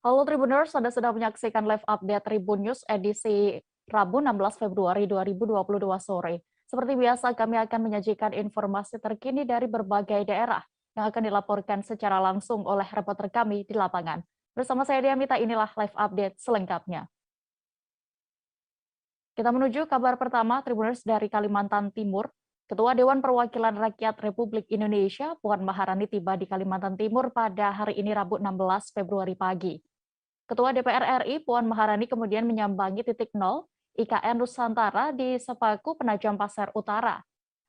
Halo Tribuners, Anda sedang menyaksikan live update Tribun News edisi Rabu 16 Februari 2022 sore. Seperti biasa, kami akan menyajikan informasi terkini dari berbagai daerah yang akan dilaporkan secara langsung oleh reporter kami di lapangan. Bersama saya Diamita, inilah live update selengkapnya. Kita menuju kabar pertama, Tribuners dari Kalimantan Timur. Ketua Dewan Perwakilan Rakyat Republik Indonesia, Puan Maharani tiba di Kalimantan Timur pada hari ini Rabu 16 Februari pagi. Ketua DPR RI Puan Maharani kemudian menyambangi titik nol IKN Nusantara di Sepaku Penajam Pasir Utara.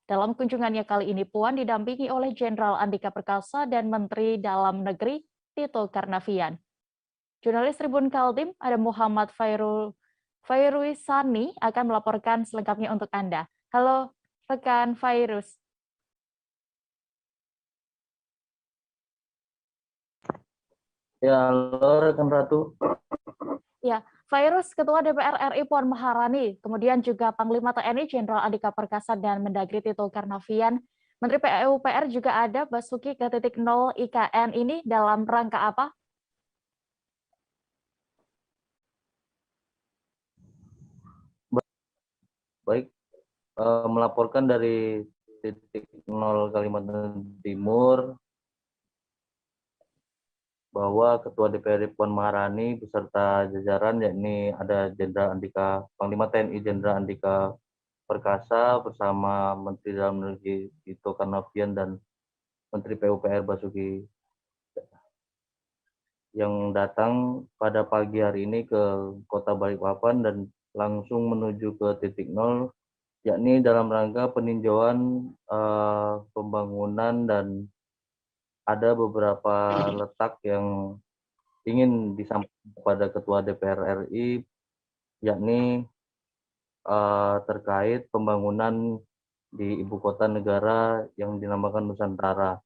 Dalam kunjungannya kali ini, Puan didampingi oleh Jenderal Andika Perkasa dan Menteri Dalam Negeri Tito Karnavian. Jurnalis Tribun Kaltim, ada Muhammad Fairuisani akan melaporkan selengkapnya untuk Anda. Halo, rekan Fairus. Ya, halo rekan Ratu. Ya, Fairus, Ketua DPR RI Puan Maharani, kemudian juga Panglima TNI Jenderal Andika Perkasa dan Mendagri Tito Karnavian, Menteri PUPR juga ada Basuki ke titik nol IKN ini dalam rangka apa? Baik, melaporkan dari titik nol Kalimantan Timur bahwa Ketua DPR Puan Maharani beserta jajaran yakni ada Panglima TNI Jenderal Andika Perkasa bersama Menteri Dalam Negeri Tito Karnavian dan Menteri PUPR Basuki yang datang pada pagi hari ini ke Kota Balikpapan dan langsung menuju ke titik nol, yakni dalam rangka peninjauan pembangunan dan ada beberapa letak yang ingin disampaikan kepada Ketua DPR RI, yakni terkait pembangunan di ibu kota negara yang dinamakan Nusantara.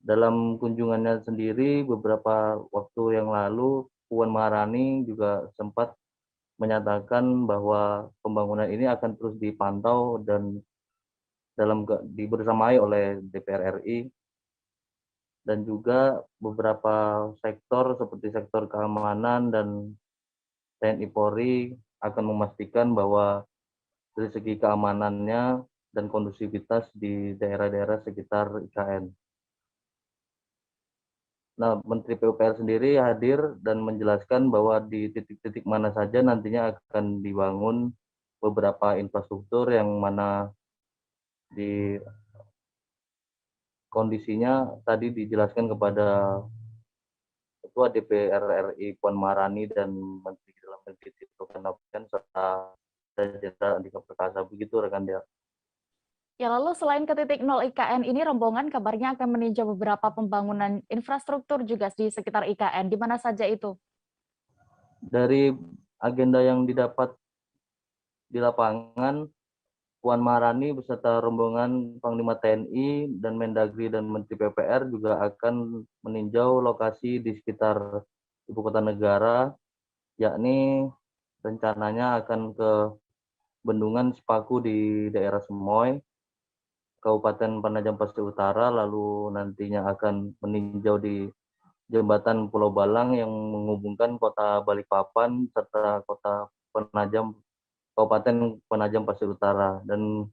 Dalam kunjungannya sendiri beberapa waktu yang lalu, Puan Maharani juga sempat menyatakan bahwa pembangunan ini akan terus dipantau dan dibersamai oleh DPR RI dan juga beberapa sektor seperti sektor keamanan dan TNI Polri akan memastikan bahwa dari segi keamanannya dan kondusivitas di daerah-daerah sekitar IKN. Nah, Menteri PUPR sendiri hadir dan menjelaskan bahwa di titik-titik mana saja nantinya akan dibangun beberapa infrastruktur yang mana di kondisinya tadi dijelaskan kepada Ketua DPR RI Puan Maharani dan Menteri Dalam Negeri Tito Karnavian serta Jenderal Andika Perkasa. Begitu rekan dia. Ya, lalu selain ke titik nol IKN ini, rombongan kabarnya akan meninjau beberapa pembangunan infrastruktur juga di sekitar IKN. Di mana saja itu? Dari agenda yang didapat di lapangan, Puan Maharani beserta rombongan Panglima TNI dan Mendagri dan Menteri PPR juga akan meninjau lokasi di sekitar ibu kota negara, yakni rencananya akan ke Bendungan Sepaku di daerah Semoy, Kabupaten Penajam Pasir Utara, lalu nantinya akan meninjau di jembatan Pulau Balang yang menghubungkan kota Balikpapan serta kota Kabupaten Penajam Pasir Utara. Dan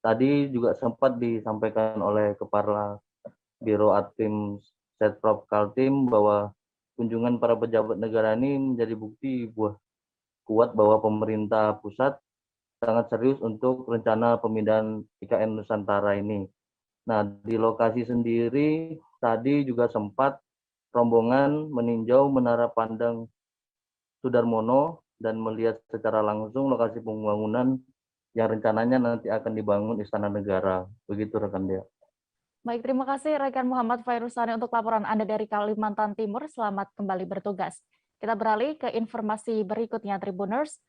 tadi juga sempat disampaikan oleh Kepala Biro Adkim Setprov Kaltim bahwa kunjungan para pejabat negara ini menjadi bukti kuat bahwa pemerintah pusat sangat serius untuk rencana pemindahan IKN Nusantara ini. Nah, di lokasi sendiri tadi juga sempat rombongan meninjau Menara Pandang Sudarmono dan melihat secara langsung lokasi pembangunan yang rencananya nanti akan dibangun Istana Negara. Begitu rekan dia. Baik, terima kasih rekan Muhammad Fairusani untuk laporan Anda dari Kalimantan Timur. Selamat kembali bertugas. Kita beralih ke informasi berikutnya, Tribuners.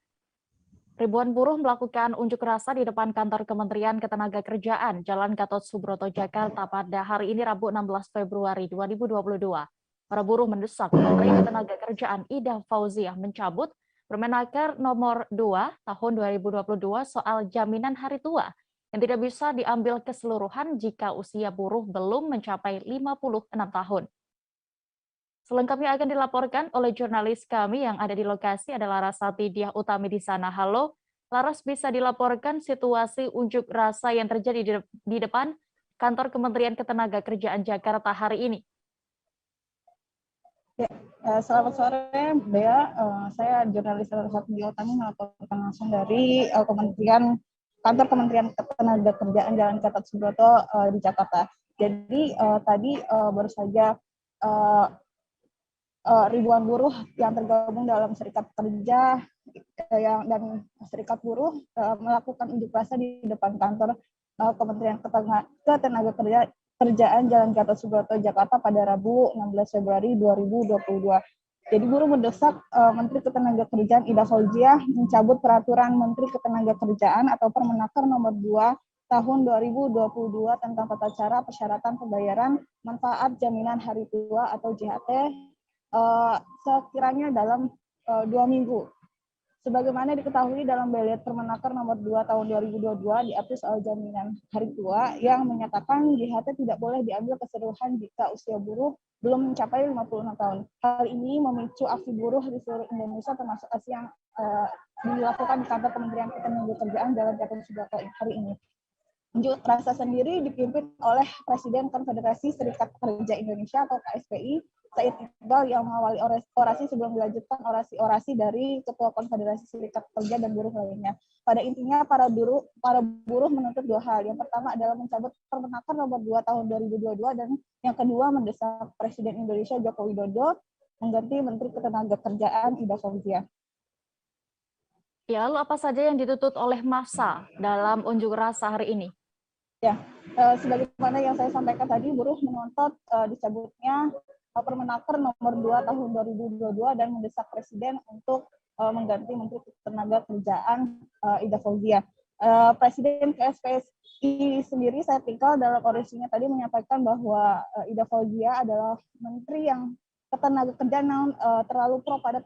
Ribuan buruh melakukan unjuk rasa di depan kantor Kementerian Ketenagakerjaan Jalan Gatot Subroto, Jakarta pada hari ini Rabu 16 Februari 2022. Para buruh mendesak Menteri Ketenagakerjaan Ida Fauziah mencabut Permenaker nomor 2 tahun 2022 soal jaminan hari tua yang tidak bisa diambil keseluruhan jika usia buruh belum mencapai 56 tahun. Selengkapnya akan dilaporkan oleh jurnalis kami yang ada di lokasi, ada Larasati Diah Utami di sana. Halo, Laras, bisa dilaporkan situasi unjuk rasa yang terjadi di depan kantor Kementerian Ketenagakerjaan Jakarta hari ini? Ya, selamat sore, Bea. Saya jurnalis Larasati Diah Utami melaporkan langsung dari kantor Kementerian Ketenagakerjaan Jalan Gatot Subroto di Jakarta. Jadi tadi baru saja ribuan buruh yang tergabung dalam serikat kerja dan serikat buruh melakukan unjuk rasa di depan kantor Kementerian Ketenagakerjaan Jalan Gatot Subroto Jakarta pada Rabu 16 Februari 2022. Jadi buruh mendesak Menteri Ketenagakerjaan Ida Fauziah mencabut peraturan Menteri Ketenagakerjaan atau Permenaker nomor 2 tahun 2022 tentang tata cara persyaratan pembayaran manfaat jaminan hari tua atau JHT sekiranya dalam 2 minggu. Sebagaimana diketahui dalam Belet Permenaker nomor 2 tahun 2022 diatur soal jaminan hari tua yang menyatakan JHT tidak boleh diambil keseluruhan jika usia buruh belum mencapai 56 tahun. Hal ini memicu aksi buruh di seluruh Indonesia termasuk aksi yang dilakukan di kantor Kementerian Ketenagakerjaan Jalan Gatot Subroto hari ini. Unjuk rasa sendiri dipimpin oleh Presiden Konfederasi Serikat Pekerja Indonesia atau KSPI, Said Iqbal, yang mengawali orasi sebelum dilanjutkan orasi-orasi dari Ketua Konfederasi Serikat Pekerja dan buruh lainnya. Pada intinya, para buruh menuntut dua hal. Yang pertama adalah mencabut Permenaker nomor 2 tahun 2022 dan yang kedua mendesak Presiden Indonesia Joko Widodo mengganti Menteri Ketenagakerjaan Ida Fauziah. Ya, lalu apa saja yang dituntut oleh massa dalam unjuk rasa hari ini? Ya, sebagaimana yang saya sampaikan tadi, buruh menuntut dicabutnya Permenaker nomor 2 tahun 2022 dan mendesak Presiden untuk mengganti Menteri Ketenagakerjaan Ida Fauziah. Presiden KSPSI sendiri, saya tinggal dalam orasinya tadi menyampaikan bahwa Ida Fauziah adalah menteri yang ketenagakerjaan yang terlalu pro pada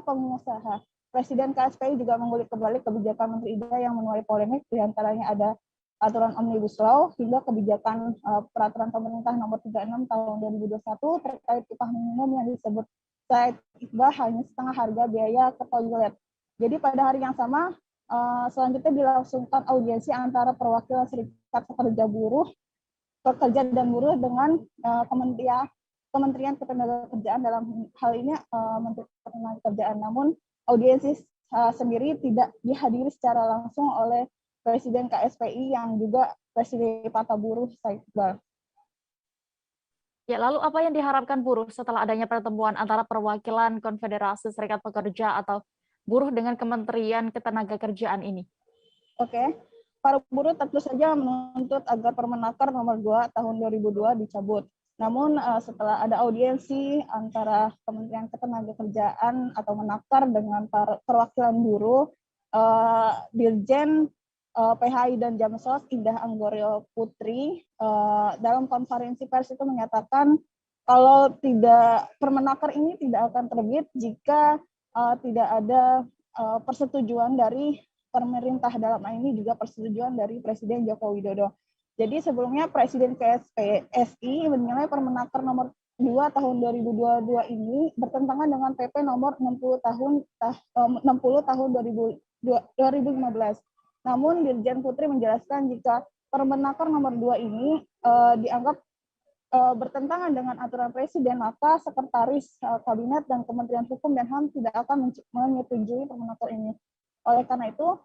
pengusaha. Presiden KSPI juga mengulik kembali kebijakan Menteri Ida yang menuai polemik, diantaranya ada aturan Omnibus Law hingga kebijakan peraturan pemerintah nomor 36 tahun 2021 terkait upah minimum yang disebut Said Iqbal hanya setengah harga biaya ke toilet. Jadi pada hari yang sama selanjutnya dilangsungkan audiensi antara perwakilan serikat pekerja dan buruh dengan Kementerian Ketenagakerjaan dalam hal ini Menteri Ketenagakerjaan. Namun audiensi sendiri tidak dihadiri secara langsung oleh Presiden KSPI yang juga Presiden Patah Buruh Said Iqbal. Ya, lalu apa yang diharapkan buruh setelah adanya pertemuan antara perwakilan Konfederasi Serikat Pekerja atau buruh dengan Kementerian Ketenagakerjaan ini? Oke, para buruh tentu saja menuntut agar Permenaker nomor 2 tahun 2002 dicabut. Namun setelah ada audiensi antara Kementerian Ketenagakerjaan atau Menakar dengan perwakilan buruh, Dirjen PHI dan Jamsos Indah Anggoro Putri dalam konferensi pers itu menyatakan kalau tidak Permenaker ini tidak akan terbit jika tidak ada persetujuan dari pemerintah, dalam hal ini juga persetujuan dari Presiden Joko Widodo. Jadi sebelumnya Presiden KSPSI menilai Permenaker nomor 2 tahun 2022 ini bertentangan dengan PP nomor 60 tahun 2015. Namun Dirjen Putri menjelaskan jika Permenaker nomor 2 ini dianggap bertentangan dengan aturan Presiden, maka Sekretaris Kabinet dan Kementerian Hukum dan HAM tidak akan menyetujui Permenaker ini. Oleh karena itu,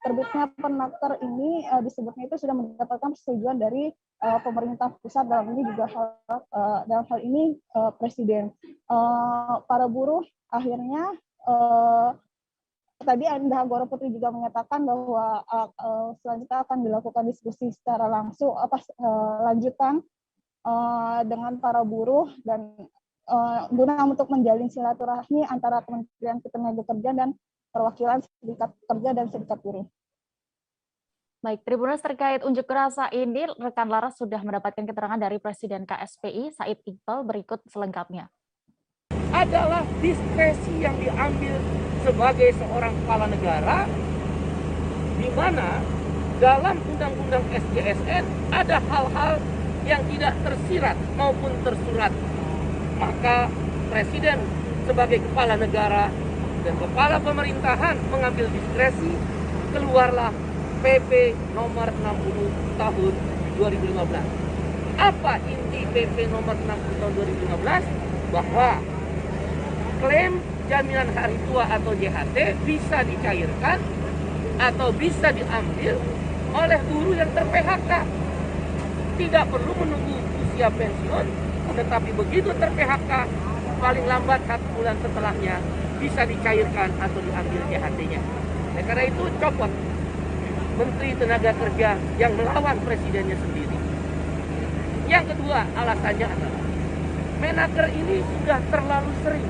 terbitnya Permenaker ini disebutnya itu sudah mendapatkan persetujuan dari pemerintah pusat, dalam ini juga dalam hal ini Presiden. Para buruh akhirnya tadi Indah Anggoro Putri juga menyatakan bahwa selanjutnya akan dilakukan diskusi secara langsung lanjutan dengan para buruh dan guna untuk menjalin silaturahmi antara Kementerian Ketenagakerjaan dan perwakilan serikat pekerja dan serikat buruh. Baik, Tribuners, terkait unjuk rasa ini, rekan Laras sudah mendapatkan keterangan dari Presiden KSPI, Said Iqbal, berikut selengkapnya. Adalah diskresi yang diambil sebagai seorang kepala negara, di mana dalam Undang-Undang SJSN ada hal-hal yang tidak tersirat maupun tersurat. maka Presiden sebagai kepala negara dan kepala pemerintahan mengambil diskresi, keluarlah PP nomor 60 tahun 2015. Apa inti PP nomor 60 tahun 2015? Bahwa klaim jaminan hari tua atau JHT bisa dicairkan atau bisa diambil oleh buruh yang ter-PHK. Tidak perlu menunggu usia pensiun, tetapi begitu ter-PHK, paling lambat 1 bulan setelahnya bisa dicairkan atau diambil JHT-nya. Nah, karena itu copot Menteri Tenaga Kerja yang melawan presidennya sendiri. Yang kedua alasannya adalah Menaker ini sudah terlalu sering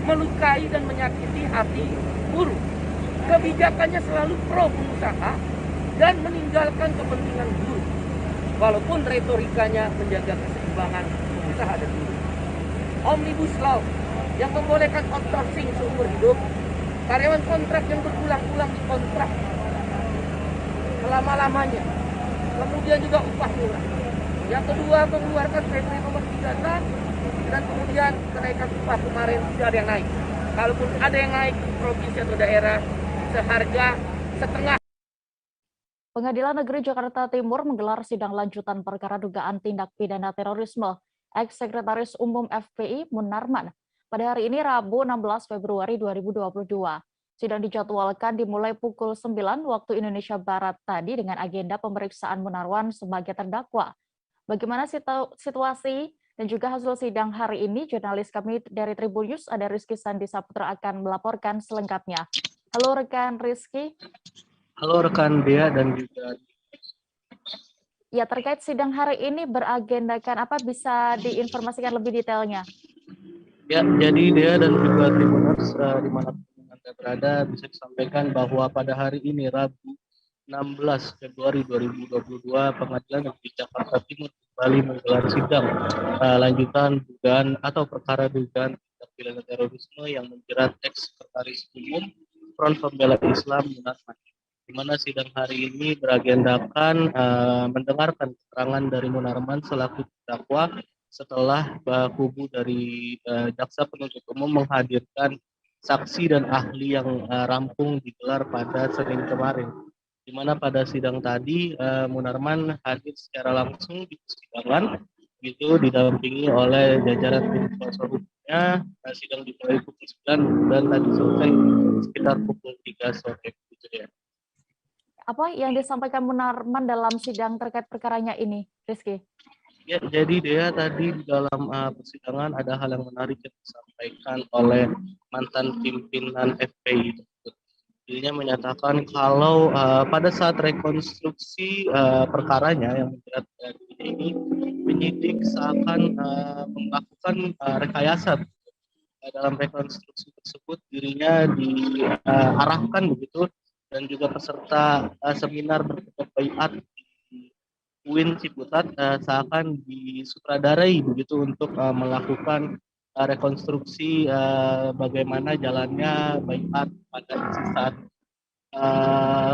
melukai dan menyakiti hati buruh. Kebijakannya selalu pro pengusaha dan meninggalkan kepentingan buruh. Walaupun retorikanya menjaga keseimbangan pengusaha dan buruh. Omnibus Law yang membolehkan outsourcing seumur hidup, karyawan kontrak yang berulang-ulang dikontrak selama-lamanya, kemudian juga upah murah. Yang kedua, mengeluarkan PP nomor 36 dan kemudian kenaikan upah kemarin tidak ada yang naik. Kalaupun ada yang naik di provinsi atau daerah seharga setengah. Pengadilan Negeri Jakarta Timur menggelar sidang lanjutan perkara dugaan tindak pidana terorisme ex-sekretaris umum FPI Munarman pada hari ini Rabu 16 Februari 2022. Sidang dijadwalkan dimulai pukul 9 waktu Indonesia Barat tadi dengan agenda pemeriksaan Munarman sebagai terdakwa. Bagaimana situasi dan juga hasil sidang hari ini, jurnalis kami dari Tribun News ada Rizky Sandi Saputra akan melaporkan selengkapnya. Halo rekan Rizky. Halo rekan Dea dan juga. Ya, terkait sidang hari ini beragendakan apa, bisa diinformasikan lebih detailnya? Ya, jadi Dea dan juga Tribuners dimanapun Anda berada bisa disampaikan bahwa pada hari ini Rabu 16 Februari 2022 Pengadilan Negeri Jakarta Timur kembali menggelar sidang lanjutan dugaan atau perkara dugaan tindak pidana terorisme yang menjerat ex-sekretaris umum Front Pembela Islam Munarman. Di mana sidang hari ini beragendakan mendengarkan keterangan dari Munarman selaku terdakwa setelah kubu dari jaksa penuntut umum menghadirkan saksi dan ahli yang rampung digelar pada Senin kemarin. Di mana pada sidang tadi Munarman hadir secara langsung di persidangan, itu didampingi oleh jajaran tim kuasa hukumnya. Sidang dimulai pukul 9 dan tadi selesai sekitar pukul 3 sore. Gitu ya. Apa yang disampaikan Munarman dalam sidang terkait perkaranya ini, Rizky? Ya, jadi Dea tadi di dalam persidangan ada hal yang menarik yang disampaikan oleh mantan pimpinan FPI tersebut. Dirinya menyatakan kalau pada saat rekonstruksi perkaranya yang menjerat ini, penyidik seakan melakukan rekayasa. Dalam rekonstruksi tersebut dirinya diarahkan begitu, dan juga peserta seminar berkedok baiat di UIN Ciputat seakan disutradarai begitu untuk melakukan rekonstruksi bagaimana jalannya baiat pada saat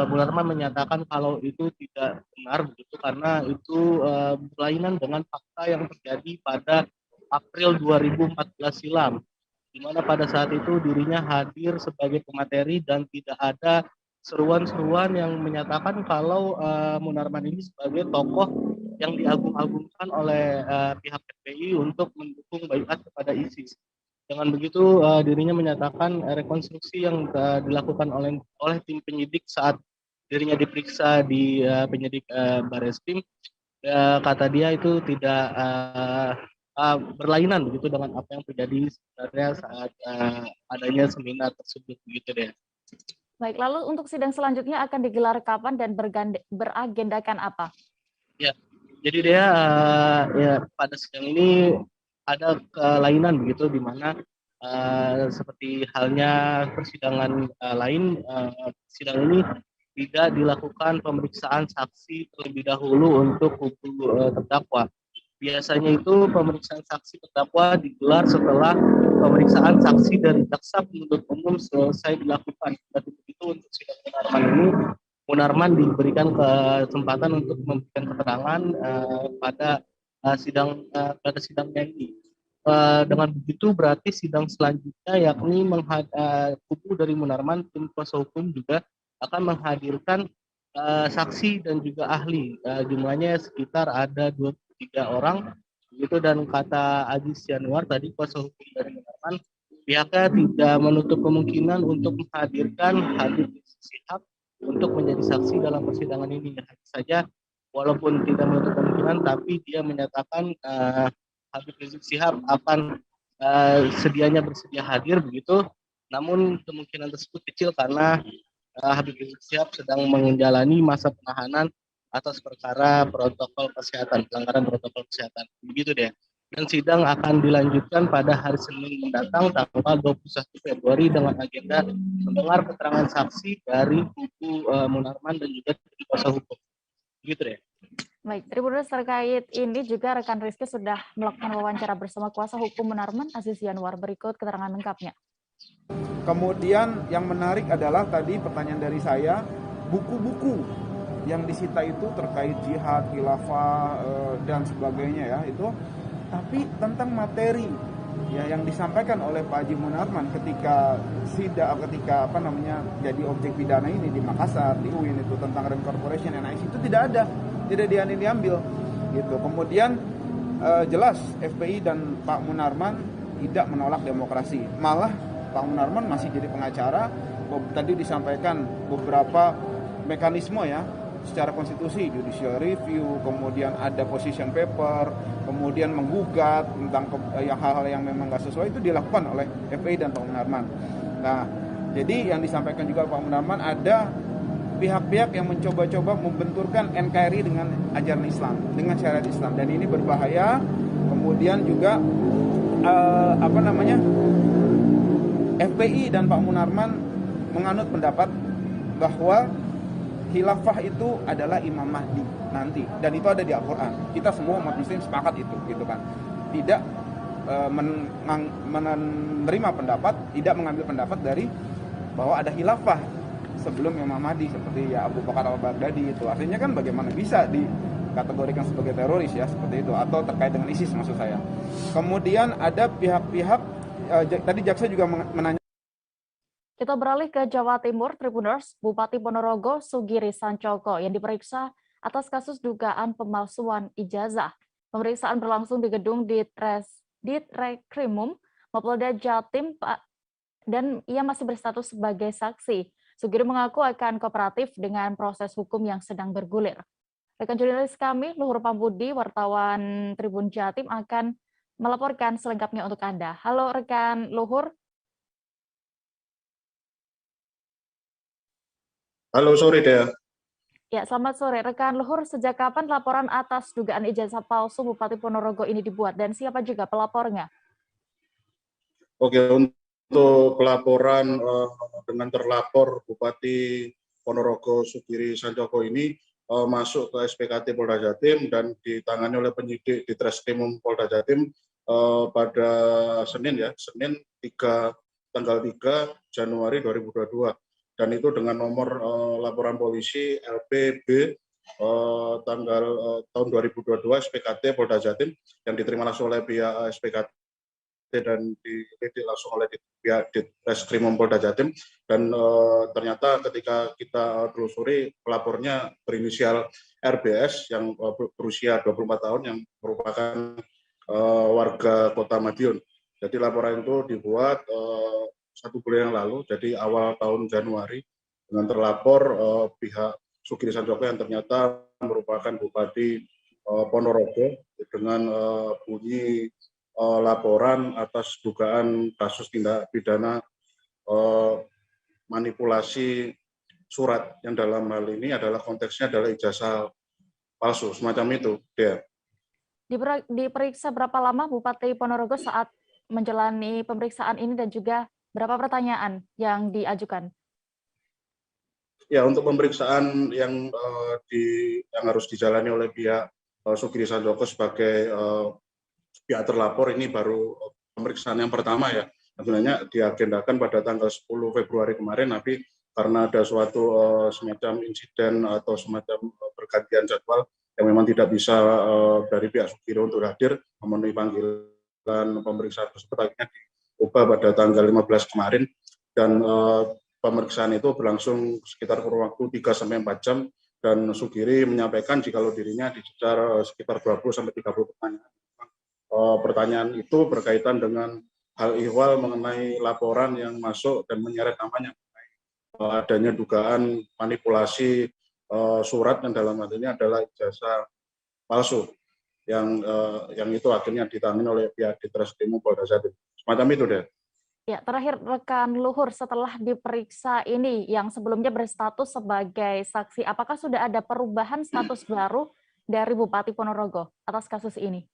Munarman menyatakan kalau itu tidak benar begitu, karena itu berlainan dengan fakta yang terjadi pada April 2014 silam, di mana pada saat itu dirinya hadir sebagai pemateri dan tidak ada seruan-seruan yang menyatakan kalau Munarman ini sebagai tokoh yang diagung-agungkan oleh pihak FPI untuk mendukung baiat kepada ISIS. Dengan begitu dirinya menyatakan rekonstruksi yang dilakukan oleh tim penyidik saat dirinya diperiksa di penyidik Bareskrim, kata dia itu tidak berlainan begitu dengan apa yang terjadi sebenarnya saat adanya seminar tersebut begitu deh. Baik, lalu untuk sidang selanjutnya akan digelar kapan dan beragendakan apa? Ya, jadi dia ya pada sidang ini ada kelainan begitu, di mana seperti halnya persidangan lain, sidang ini tidak dilakukan pemeriksaan saksi terlebih dahulu untuk kubu terdakwa. Biasanya itu pemeriksaan saksi terdakwa digelar setelah pemeriksaan saksi dari jaksa penuntut umum selesai dilakukan. Tapi begitu untuk sidang Munarman ini, Munarman diberikan kesempatan untuk memberikan keterangan pada sidangnya ini. dengan begitu berarti sidang selanjutnya yakni kubu dari Munarman, tim kuasa hukum juga akan menghadirkan saksi dan juga ahli. Jumlahnya sekitar ada 23 orang. Begitu, dan kata Aziz Yanuar tadi kuasa hukum dari Munarman, pihaknya tidak menutup kemungkinan untuk menghadirkan Habib Rizik Syihab untuk menjadi saksi dalam persidangan ini. Hanya saja walaupun tidak menutup kemungkinan, tapi dia menyatakan Habib Rizik Syihab akan sedianya bersedia hadir begitu. Namun kemungkinan tersebut kecil karena Habib Rizik Syihab sedang menjalani masa penahanan atas perkara protokol kesehatan, pelanggaran protokol kesehatan. Begitu deh. Dan sidang akan dilanjutkan pada hari Senin mendatang tanggal 21 Februari dengan agenda mendengar keterangan saksi dari kubu Munarman dan juga kuasa hukum. Begitu deh. Baik, Tribuners, terkait ini juga rekan Rizky sudah melakukan wawancara bersama kuasa hukum Munarman, Aziz Yanuar. Berikut keterangan lengkapnya. Kemudian yang menarik adalah tadi pertanyaan dari saya, buku-buku yang disita itu terkait jihad, khilafah dan sebagainya ya itu, tapi tentang materi ya yang disampaikan oleh Pak Haji Munarman ketika jadi objek pidana ini di Makassar, di UIN itu tentang Rem Corporation NIS itu tidak diambil gitu. Kemudian jelas FPI dan Pak Munarman tidak menolak demokrasi, malah Pak Munarman masih jadi pengacara. Tadi disampaikan beberapa mekanisme ya secara konstitusi, judicial review, kemudian ada position paper, kemudian menggugat tentang hal-hal yang memang nggak sesuai itu dilakukan oleh FPI dan Pak Munarman. Nah, jadi yang disampaikan juga Pak Munarman ada pihak-pihak yang mencoba-coba membenturkan NKRI dengan ajaran Islam, dengan syariat Islam, dan ini berbahaya. Kemudian juga FPI dan Pak Munarman menganut pendapat bahwa khilafah itu adalah Imam Mahdi nanti, dan itu ada di Al-Quran. Kita semua umat muslim sepakat itu, gitu kan. Tidak menerima pendapat, tidak mengambil pendapat dari bahwa ada khilafah sebelum Imam Mahdi seperti ya Abu Bakar al-Baghdadi itu. Artinya kan bagaimana bisa dikategorikan sebagai teroris ya seperti itu, atau terkait dengan ISIS maksud saya. Kemudian ada pihak-pihak tadi jaksa juga menanya. Kita beralih ke Jawa Timur, Tribuners. Bupati Ponorogo Sugiri Sancoko yang diperiksa atas kasus dugaan pemalsuan ijazah. Pemeriksaan berlangsung di gedung Ditreskrimum Mapolda Jatim, dan ia masih berstatus sebagai saksi. Sugiri mengaku akan kooperatif dengan proses hukum yang sedang bergulir. Rekan jurnalis kami, Luhur Pambudi, wartawan Tribun Jatim, akan melaporkan selengkapnya untuk Anda. Halo rekan Luhur. Halo, sore Dea. Ya, selamat sore. Rekan Luhur, sejak kapan laporan atas dugaan ijazah palsu Bupati Ponorogo ini dibuat dan siapa juga pelapornya? Oke, untuk pelaporan dengan terlapor Bupati Ponorogo Sugiri Sancoko ini masuk ke SPKT Polda Jatim dan ditangani oleh penyidik di Treskrimum Polda Jatim pada Senin tanggal 3 Januari 2022. Dan itu dengan nomor laporan polisi LPB tahun 2022 SPKT Polda Jatim yang diterima langsung oleh pihak SPKT dan dilidik langsung oleh pihak Ditreskrimum Polda Jatim. Dan ternyata ketika kita telusuri, pelapornya berinisial RBS yang berusia 24 tahun yang merupakan warga Kota Madiun. Jadi laporan itu dibuat 1 bulan yang lalu, jadi awal tahun Januari, dengan terlapor pihak Sugiri Sancoko yang ternyata merupakan Bupati Ponorogo dengan bunyi laporan atas dugaan kasus tindak pidana manipulasi surat, yang dalam hal ini adalah konteksnya adalah ijazah palsu, semacam itu. Dea. Diperiksa berapa lama Bupati Ponorogo saat menjalani pemeriksaan ini dan juga berapa pertanyaan yang diajukan? Ya, untuk pemeriksaan yang harus dijalani oleh pihak Sugiri Sancoko sebagai pihak terlapor ini baru pemeriksaan yang pertama ya. Sebenarnya diagendakan pada tanggal 10 Februari kemarin, tapi karena ada suatu semacam insiden atau semacam pergantian jadwal yang memang tidak bisa dari pihak Sugiri untuk hadir memenuhi panggilan pemeriksaan tersebut akhirnya diubah pada tanggal 15 kemarin, dan pemeriksaan itu berlangsung sekitar kurun waktu 3-4 jam, dan Sugiri menyampaikan jikalau dirinya dicecar sekitar 20-30 pertanyaan. Pertanyaan itu berkaitan dengan hal ihwal mengenai laporan yang masuk dan menyeret namanya adanya dugaan manipulasi surat, yang dalam hal ini adalah ijazah palsu yang itu akhirnya ditangani oleh pihak Ditreskrimum Polda Jatim. Semacam itu deh. Ya, terakhir rekan Luhur, setelah diperiksa ini yang sebelumnya berstatus sebagai saksi, apakah sudah ada perubahan status baru dari Bupati Ponorogo atas kasus ini?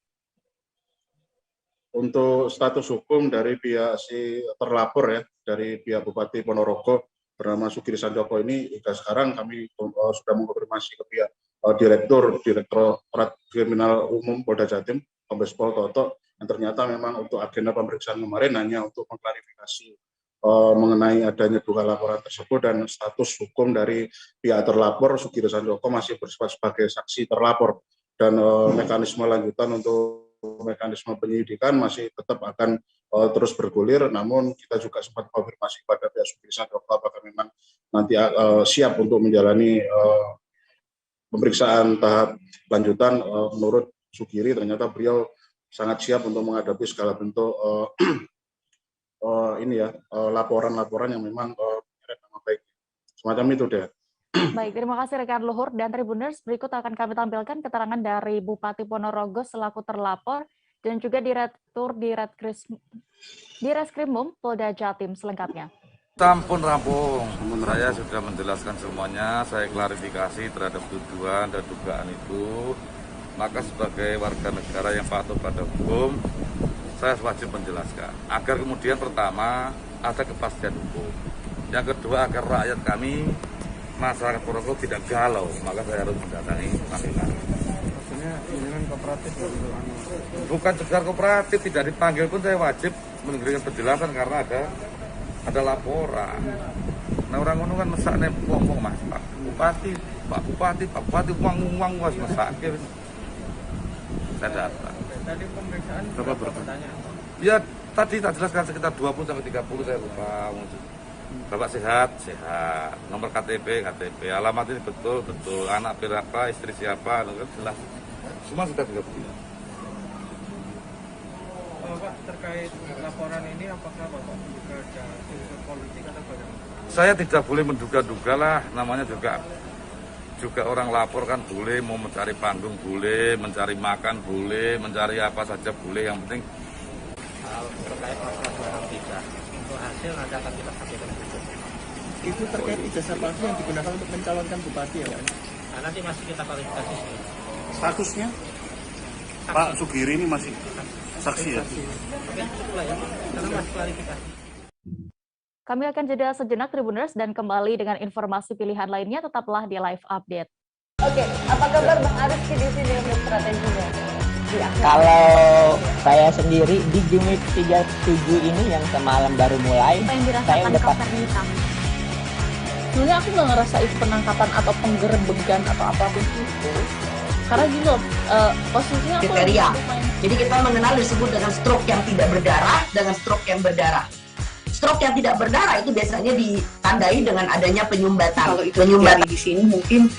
Untuk status hukum dari pihak si terlapor ya, dari pihak Bupati Ponorogo bernama Sugiri Sanjoko ini, hingga sekarang kami sudah mengkonfirmasi ke pihak Direktorat Kriminal Umum Polda Jatim, Kombes Pol Toto, yang ternyata memang untuk agenda pemeriksaan kemarin hanya untuk mengklarifikasi mengenai adanya 2 laporan tersebut, dan status hukum dari pihak terlapor Sugiri Sanjoko masih bersifat sebagai saksi terlapor, dan mekanisme lanjutan untuk mekanisme penyidikan masih tetap akan terus bergulir. Namun kita juga sempat konfirmasi pada pihak Sugiri Sanjoko apakah memang nanti siap untuk menjalani pemeriksaan tahap lanjutan. Menurut Sugiri ternyata beliau sangat siap untuk menghadapi segala bentuk laporan-laporan yang memang menyeret nama baik. Semacam itu deh. Baik, terima kasih rekan Luhur dan Tribuners. Berikut akan kami tampilkan keterangan dari Bupati Ponorogo selaku terlapor dan juga Direktur Ditreskrimum Polda Jatim selengkapnya. Rampung. Saya sudah menjelaskan semuanya, saya klarifikasi terhadap tuduhan dan dugaan itu. Maka sebagai warga negara yang patuh pada hukum, saya wajib menjelaskan. Agar kemudian pertama, ada kepastian hukum. Yang kedua, agar rakyat kami, masyarakat Ponorogo tidak galau, maka saya harus mendatangi panggilan. Maksudnya ini kan kooperatif? Bukan sekedar kooperatif, tidak dipanggil pun saya wajib memberikan penjelasan karena ada laporan. Nah orang ngono kan mesakne wong-wong Mas, Pak Bupati uang was mesake. Saya datang. Tadi pemeriksaan berapa pertanyaan? Ya tadi tak jelaskan sekitar 20-30 saya lupa. Bapak sehat, nomor KTP, alamat ini betul, anak berapa, istri siapa, jelas. Semua sudah tidak punya. Pak, terkait laporan ini, apakah Bapak juga ada unsur politik atau bagaimana? Saya tidak boleh menduga-duga lah, namanya juga orang lapor kan boleh, mau mencari panggung boleh, mencari makan boleh, mencari apa saja boleh, yang penting. Terkait masalah barang tiga, untuk hasil nanti akan kita sampaikan berikut. Itu terkait ijazah palsu yang digunakan untuk mencalonkan bupati ya, Pak? Nah, nanti masih kita klarifikasi. Statusnya saksi. Pak Sugiri ini masih saksi ya? Oke, cukup lah ya, karena masih klarifikasi. Kami akan jeda sejenak Tribuners dan kembali dengan informasi pilihan lainnya, tetaplah di Live Update. Oke, apa kabar Bang Ariski di sini untuk strateginya? Ya, kalau saya sendiri di Gimik 37 ini yang semalam baru mulai, saya udah pasti. Sebenarnya aku nggak ngerasa itu penangkapan atau penggerebegan atau apapun itu. Karena gini loh, posisinya aku kriteria. Jadi kita mengenal disebut dengan stroke yang tidak berdarah dengan stroke yang berdarah. Stroke yang tidak berdarah itu biasanya ditandai dengan adanya penyumbatan. Kalau itu terjadi di sini mungkin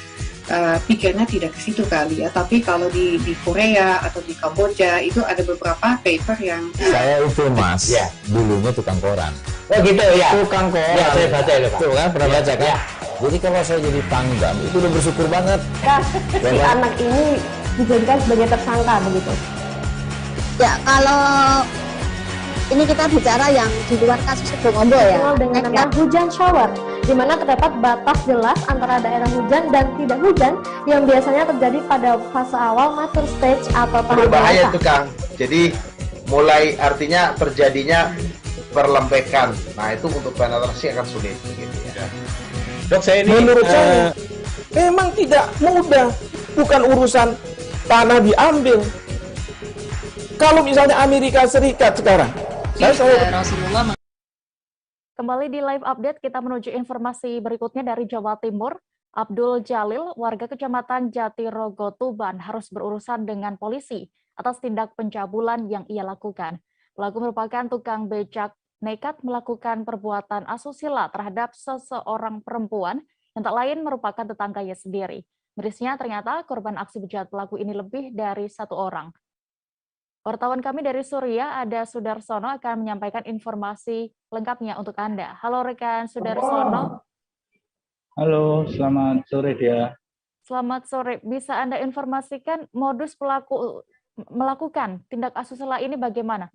pikirnya tidak ke situ kali ya, tapi kalau di Korea atau di Kamboja itu ada beberapa paper yang saya itu Mas, ya, dulunya tukang koran. Oh gitu ya, tukang koran. Ya, saya baca ya, Pak. Tuh kan, pernah baca kan? Ya. Jadi kalau saya jadi pangdam itu udah bersyukur banget. Nah, si anak ini dijadikan sebagai tersangka begitu. Ya, kalau ini kita bicara yang di luar kasus Sebongombo ya. Dengan nama hujan shower, di mana terdapat batas jelas antara daerah hujan dan tidak hujan yang biasanya terjadi pada fase awal mature stage atau tahap berbahaya itu Kang. Jadi mulai artinya terjadinya perlempekan. Nah itu untuk penetrasi akan sulit. Gitu ya. Dok, saya ini menurut saya memang tidak mudah. Bukan urusan tanah diambil. Kalau misalnya Amerika Serikat sekarang. Kembali di Live Update, kita menuju informasi berikutnya dari Jawa Timur. Abdul Jalil, warga Kecamatan Jatirogo Tuban, harus berurusan dengan polisi atas tindak pencabulan yang ia lakukan. Pelaku merupakan tukang becak nekat melakukan perbuatan asusila terhadap seseorang perempuan yang tak lain merupakan tetangganya sendiri. Mirisnya ternyata korban aksi bejat pelaku ini lebih dari satu orang. Wartawan kami dari Suria, ada Sudarsono, akan menyampaikan informasi lengkapnya untuk Anda. Halo rekan Sudarsono. Halo, selamat sore Dia. Selamat sore. Bisa Anda informasikan modus pelaku melakukan tindak asusila ini bagaimana?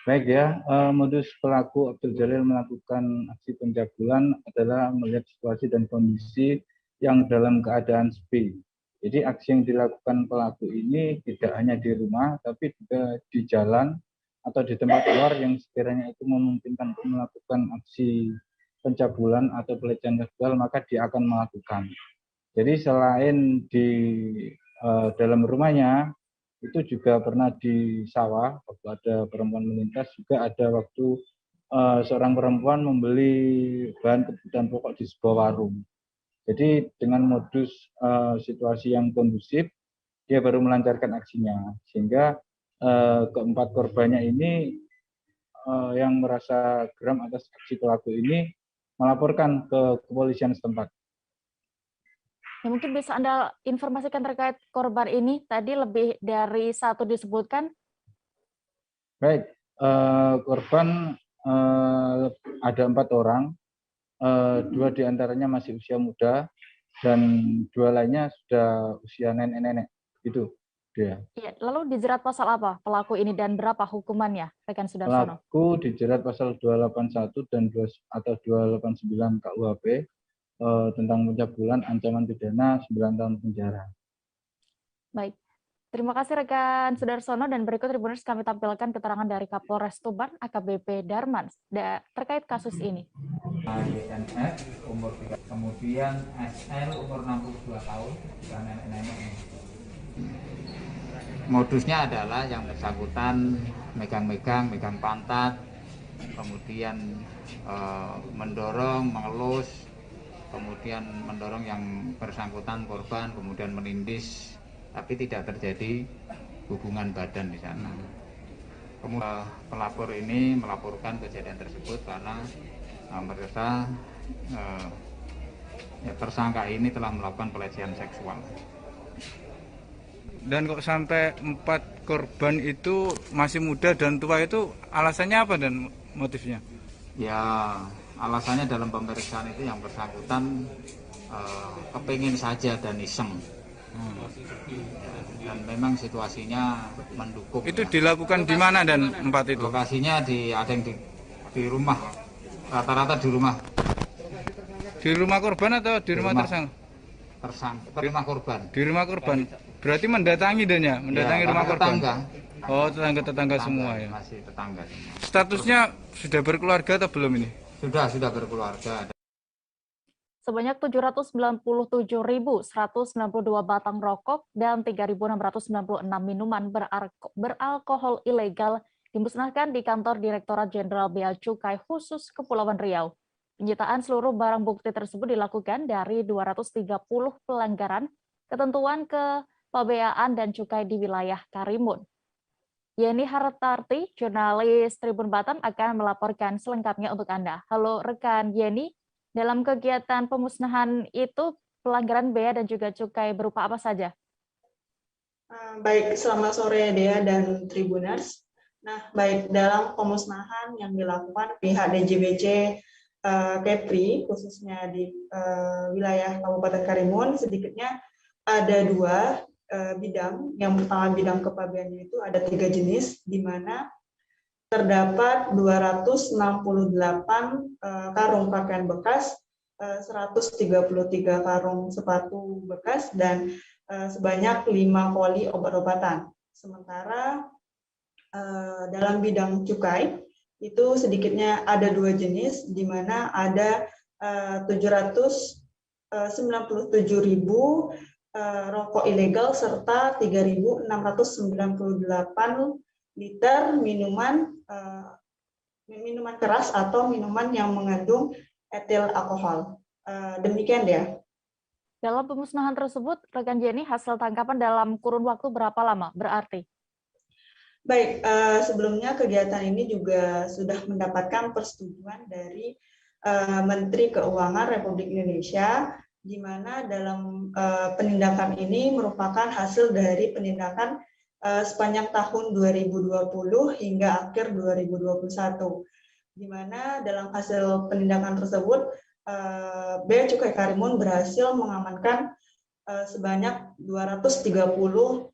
Baik ya, modus pelaku Abdul Jalil melakukan aksi pencabulan adalah melihat situasi dan kondisi yang dalam keadaan sepi. Jadi aksi yang dilakukan pelaku ini tidak hanya di rumah, tapi juga di jalan atau di tempat luar yang sekiranya itu memungkinkan untuk melakukan aksi pencabulan atau pelecehan seksual, maka dia akan melakukan. Jadi selain di dalam rumahnya, itu juga pernah di sawah, waktu ada perempuan melintas, juga ada waktu seorang perempuan membeli bahan kebutuhan pokok di sebuah warung. Jadi dengan modus situasi yang kondusif, dia baru melancarkan aksinya. Sehingga keempat korbannya ini yang merasa geram atas aksi pelaku ini melaporkan ke kepolisian setempat. Ya, mungkin bisa Anda informasikan terkait korban ini, tadi lebih dari satu disebutkan. Baik, korban ada 4 orang, 2 diantaranya masih usia muda, dan 2 lainnya sudah usia nenek-nenek, gitu dia. Ya, lalu dijerat pasal apa pelaku ini dan berapa hukumannya, rekan Sudarsono? Pelaku dijerat pasal 281 dan 289 KUHP, tentang pencabulan, ancaman pidana 9 tahun penjara. Baik, terima kasih rekan Sudarsono, dan berikut Tribuners kami tampilkan keterangan dari Kapolres Tuban AKBP Darman terkait kasus ini. YNF umur 3, kemudian SL umur 62 tahun, dan nenek-nenek. Modusnya adalah yang bersangkutan megang pantat, kemudian mendorong, mengelus, kemudian mendorong yang bersangkutan korban, kemudian menindis, tapi tidak terjadi hubungan badan di sana. Kemudian pelapor ini melaporkan kejadian tersebut karena mereka tersangka ini telah melakukan pelecehan seksual. Dan kok sampai 4 korban itu masih muda dan tua, itu alasannya apa dan motifnya? Ya, alasannya dalam pemeriksaan itu yang bersangkutan kepingin saja dan iseng. Dan memang situasinya mendukung. Itu dilakukan di mana dan 4 itu? Lokasinya ada yang di rumah, rata-rata di rumah. Di rumah korban atau di rumah tersangka? Di rumah korban. Di rumah korban. Berarti mendatangi dan ya, mendatangi rumah korban. Tetangga. Oh, tetangga semua ya. Masih tetangga. Statusnya sudah berkeluarga atau belum ini? Sudah berkeluarga. Sebanyak 797.192 batang rokok dan 3.696 minuman beralkohol ilegal dimusnahkan di kantor Direktorat Jenderal Bea Cukai Khusus Kepulauan Riau. Penyitaan seluruh barang bukti tersebut dilakukan dari 230 pelanggaran ketentuan kepabeaan dan cukai di wilayah Karimun. Yeni Hartarti, jurnalis Tribun Batam, akan melaporkan selengkapnya untuk Anda. Halo rekan Yeni, dalam kegiatan pemusnahan itu pelanggaran bea dan juga cukai berupa apa saja? Baik, selamat sore Dea dan Tribuners. Nah, baik, dalam pemusnahan yang dilakukan pihak DJBC Kepri, khususnya di wilayah Kabupaten Karimun, sedikitnya ada 2 bidang. Yang pertama bidang kepabeannya itu ada 3 jenis, di mana terdapat 268 karung pakaian bekas, 133 karung sepatu bekas, dan sebanyak 5 koli obat-obatan. Sementara dalam bidang cukai itu sedikitnya ada 2 jenis, di mana ada 797.000 rokok ilegal serta 3.698 liter minuman keras atau minuman yang mengandung etil alkohol. Demikian ya. Dalam pemusnahan tersebut, rekan Jenny, hasil tangkapan dalam kurun waktu berapa lama berarti? Baik, sebelumnya kegiatan ini juga sudah mendapatkan persetujuan dari Menteri Keuangan Republik Indonesia, di mana dalam penindakan ini merupakan hasil dari penindakan sepanjang tahun 2020 hingga akhir 2021, di mana dalam hasil penindakan tersebut Bea Cukai Karimun berhasil mengamankan sebanyak 230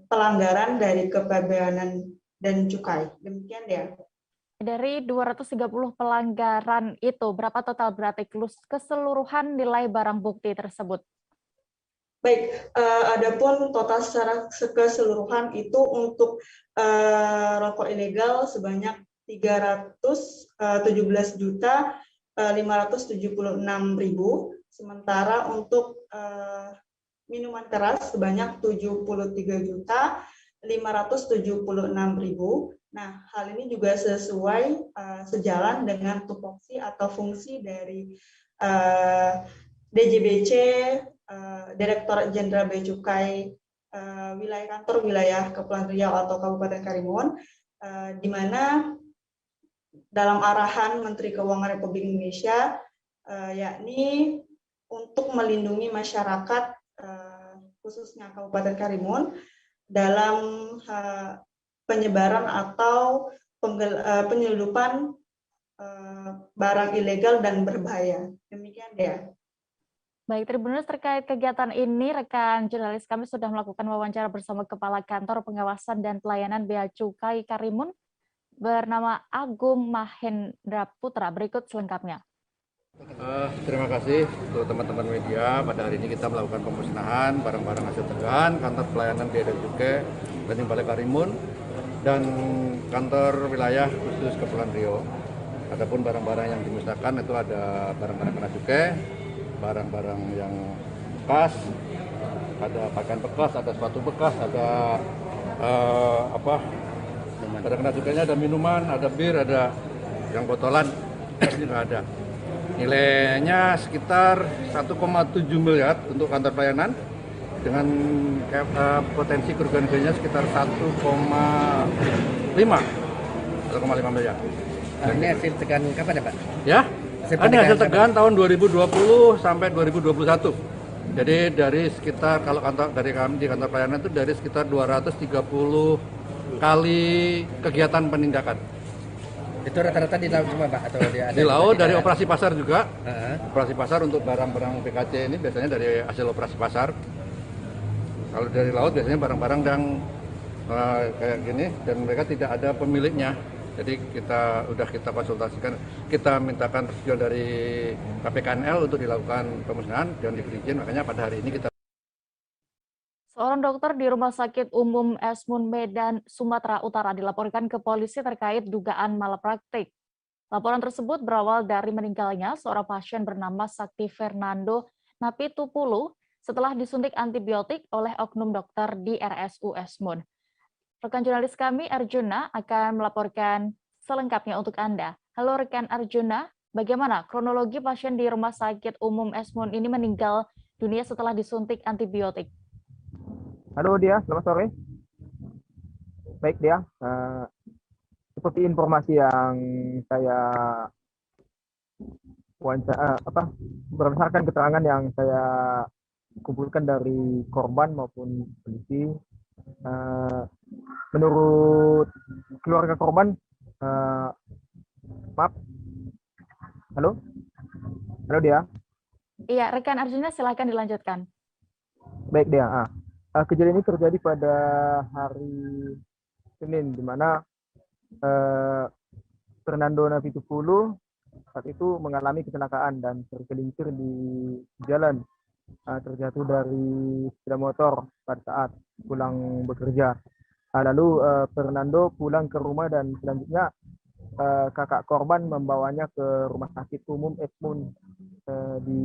pelanggaran dari kepabeanan dan cukai. Demikian ya. Dari 230 pelanggaran itu, berapa total berarti keseluruhan nilai barang bukti tersebut? Baik, adapun total secara keseluruhan itu untuk rokok ilegal sebanyak 317.576.000, sementara untuk minuman keras sebanyak 73.576.000. Nah, hal ini juga sesuai sejalan dengan tupoksi atau fungsi dari DJBC, Direktorat Jenderal Bea Cukai wilayah kantor wilayah Kepulauan Riau atau Kabupaten Karimun, di mana dalam arahan Menteri Keuangan Republik Indonesia, yakni untuk melindungi masyarakat khususnya Kabupaten Karimun dalam penyebaran atau penyelundupan barang ilegal dan berbahaya. Demikian ya. Baik, Tribuners, terkait kegiatan ini, rekan jurnalis kami sudah melakukan wawancara bersama Kepala Kantor Pengawasan dan Pelayanan Bea Cukai Karimun bernama Agung Mahendra Putra. Berikut selengkapnya. Terima kasih untuk teman-teman media. Pada hari ini kita melakukan pemusnahan barang-barang hasil cegahan Kantor Pelayanan Bea dan Cukai Tanjung Balai Karimun dan Kantor Wilayah Khusus Kepulauan Riau. Adapun barang-barang yang dimusnahkan itu ada barang-barang kena cukai, barang-barang yang bekas, ada pakaian bekas, ada sepatu bekas, ada barang kena cukainya, ada minuman, ada bir, ada yang botolan, ini nggak ada. Nilainya sekitar 1,7 miliar untuk kantor pelayanan dengan potensi kerugian negerinya sekitar 1,5 miliar. Ini hasil tegangan kapan ya Pak? Ya, ini hasil tegangan tahun 2020 sampai 2021. Jadi dari sekitar, kalau kantor dari kami di kantor pelayanan itu dari sekitar 230 kali kegiatan penindakan. Itu rata-rata di laut semua Pak? Atau di laut, dari operasi pasar juga. Operasi pasar untuk barang-barang BKC ini biasanya dari hasil operasi pasar. Kalau dari laut biasanya barang-barang yang kayak gini dan mereka tidak ada pemiliknya. Jadi kita konsultasikan, kita mintakan persetujuan dari KPKNL untuk dilakukan pemusnahan dan diberi izin. Makanya pada hari ini kita. Seorang dokter di Rumah Sakit Umum Esmun Medan, Sumatera Utara dilaporkan ke polisi terkait dugaan malapraktik. Laporan tersebut berawal dari meninggalnya seorang pasien bernama Sakti Fernando Napitupulu setelah disuntik antibiotik oleh oknum dokter di RSU Esmun. Rekan jurnalis kami, Arjuna, akan melaporkan selengkapnya untuk Anda. Halo rekan Arjuna, bagaimana kronologi pasien di Rumah Sakit Umum Esmun ini meninggal dunia setelah disuntik antibiotik? Halo Dia, selamat sore. Baik Dia, seperti informasi yang saya berdasarkan keterangan yang saya kumpulkan dari korban maupun polisi, menurut keluarga korban, maaf, halo Dia. Iya, rekan Arjuna silakan dilanjutkan. Baik Dia, kejadian ini terjadi pada hari Senin, di mana Fernando Napitupulu saat itu mengalami kecelakaan dan tergelincir di jalan, terjatuh dari sepeda motor pada saat pulang bekerja. Lalu Fernando pulang ke rumah dan selanjutnya kakak korban membawanya ke Rumah Sakit Umum Esmun di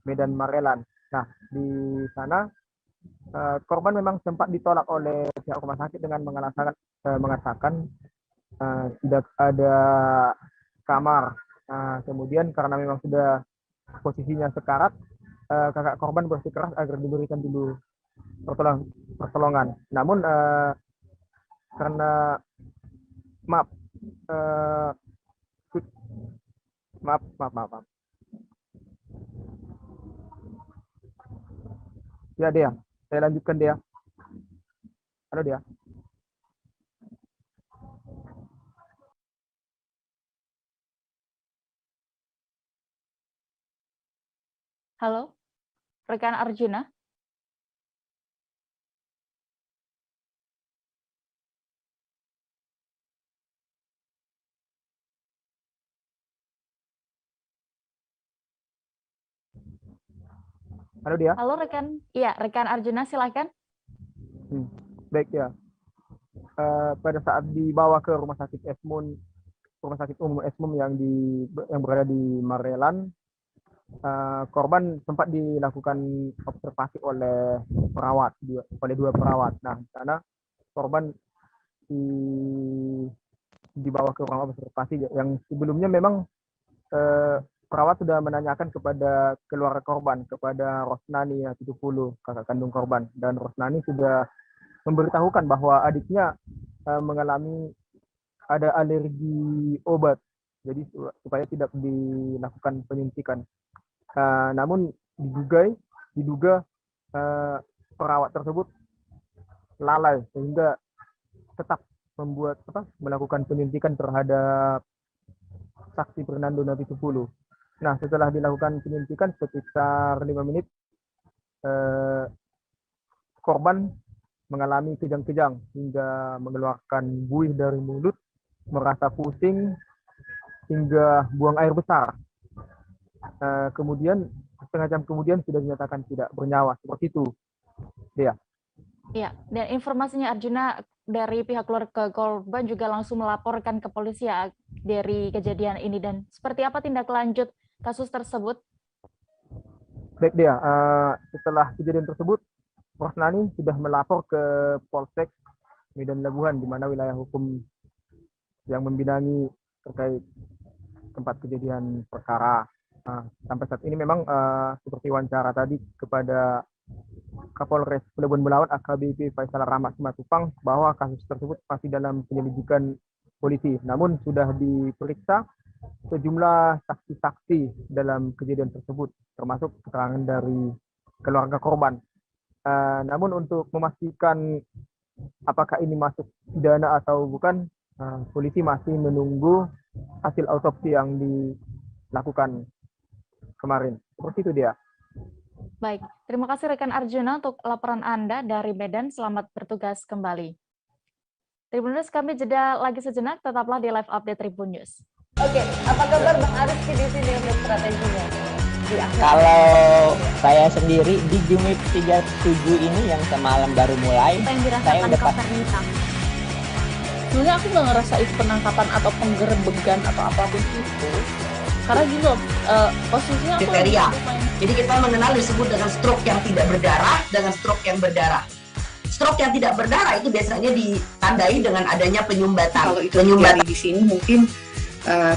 Medan Marelan. Nah, di sana korban memang sempat ditolak oleh pihak rumah sakit dengan mengatakan tidak ada kamar. Kemudian karena memang sudah posisinya sekarat, kakak korban bersikeras agar diberikan dulu pertolongan. Namun karena maaf, maaf. Ya Dea, saya lanjutkan Dea. Halo Dea. Halo, rekan Arjuna. Halo Dea. Halo rekan, iya rekan Arjuna silakan. Baik ya. Pada saat dibawa ke rumah sakit umum Esmun yang berada di Marelan, korban sempat dilakukan observasi oleh dua perawat. Nah, di sana korban dibawa ke ruang observasi yang sebelumnya memang perawat sudah menanyakan kepada keluarga korban, kepada Rosnani 70, kakak kandung korban, dan Rosnani sudah memberitahukan bahwa adiknya mengalami ada alergi obat, jadi supaya tidak dilakukan penyuntikan. Namun diduga perawat tersebut lalai sehingga tetap melakukan penyuntikan terhadap saksi Fernando Navitupulu. Nah, setelah dilakukan penyuntikan sekitar 5 menit, korban mengalami kejang-kejang hingga mengeluarkan buih dari mulut, merasa pusing, hingga buang air besar. Kemudian setengah jam kemudian sudah dinyatakan tidak bernyawa, seperti itu. Iya. Iya, dan informasinya Arjuna dari pihak keluarga korban juga langsung melaporkan ke polisi ya dari kejadian ini, dan seperti apa tindak lanjut kasus tersebut? Baik Dea, setelah kejadian tersebut, Rosnani sudah melapor ke Polsek Medan Labuhan, di mana wilayah hukum yang membidangi terkait tempat kejadian perkara. Sampai saat ini memang seperti wawancara tadi kepada Kapolres Cilegon Belawan AKBP Faisal Rahmat Simatupang bahwa kasus tersebut masih dalam penyelidikan polisi. Namun sudah diperiksa sejumlah saksi-saksi dalam kejadian tersebut, termasuk keterangan dari keluarga korban. Namun untuk memastikan apakah ini masuk pidana atau bukan, polisi masih menunggu hasil autopsi yang dilakukan kemarin. Seperti itu dia. Baik, terima kasih rekan Arjuna untuk laporan Anda dari Medan. Selamat bertugas kembali. Tribunnews, kami jeda lagi sejenak, tetaplah di live update Tribun News. Oke, apa kabar Bang Aris di sini untuk strateginya? Kalau saya sendiri di Jumip 37 ini yang semalam baru mulai, saya udah pas. Sebenarnya aku nggak ngerasa itu penangkapan atau penggerebegan atau apapun itu. Karena gini loh, posisinya aku kriteria. Jadi kita mengenal disebut dengan stroke yang tidak berdarah dengan stroke yang berdarah. Stroke yang tidak berdarah itu biasanya ditandai dengan adanya penyumbatan. Kalau itu terjadi di sini mungkin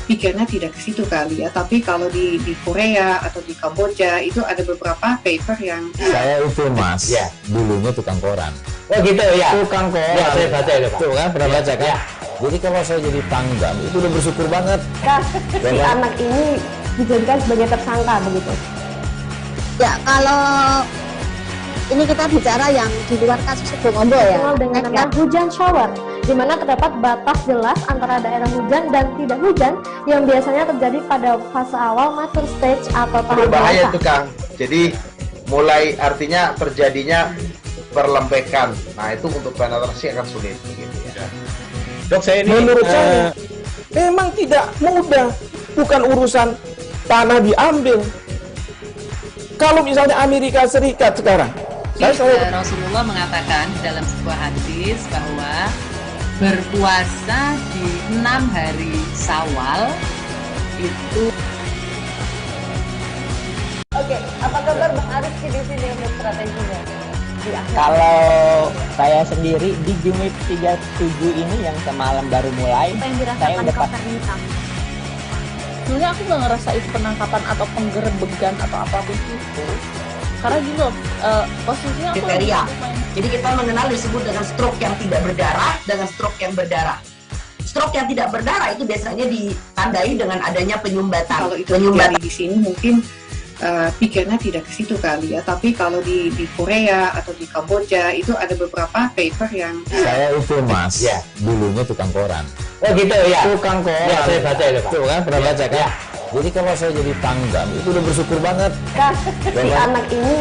pikirnya tidak ke situ kali ya. Tapi kalau di Korea atau di Kamboja itu ada beberapa paper yang saya itu Mas, ya, dulunya tukang koran. Oh gitu ya. Tukang koran. Ya, saya baca itu Pak. Tuh kan pernah baca kan? Ya. Jadi kalau saya jadi tanggam itu udah bersyukur banget. Si anak ini dijadikan sebagai tersangka begitu. Ya, kalau ini kita bicara yang di luar kasus Sebongombo ya. Dengan nama hujan shower, di mana terdapat batas jelas antara daerah hujan dan tidak hujan yang biasanya terjadi pada fase awal mature stage atau tahap berbahaya itu Kang. Jadi mulai artinya terjadinya perlempekan. Nah itu untuk penetrasi akan sulit. Gitu ya. Dok, saya ini menurut saya memang tidak mudah, bukan urusan tanah diambil. Kalau misalnya Amerika Serikat sekarang, Rasulullah mengatakan dalam sebuah hadis bahwa berpuasa di 6 hari Syawal itu. Oke, apa kabar Bang Aris di sini untuk strateginya? Kalau saya sendiri di Jumip 37 ini yang semalam baru mulai, saya udah pas. Sebenarnya aku nggak ngerasa itu penangkapan atau penggerebegan atau apapun itu. Karena gini loh, posisinya aku kriteria. Jadi kita mengenal disebut dengan stroke yang tidak berdarah dengan stroke yang berdarah. Stroke yang tidak berdarah itu biasanya ditandai dengan adanya penyumbatan. Kalau itu terjadi di sini mungkin pikirnya tidak ke situ kali ya. Tapi kalau di Korea atau di Kamboja itu ada beberapa paper yang Saya itu Mas, dulunya tukang koran. Oh gitu ya. Tukang koran. Ya, saya baca itu Pak. Tuh kan, pernah baca kan? Jadi kalau saya jadi tanggam, itu udah bersyukur banget. Si anak ini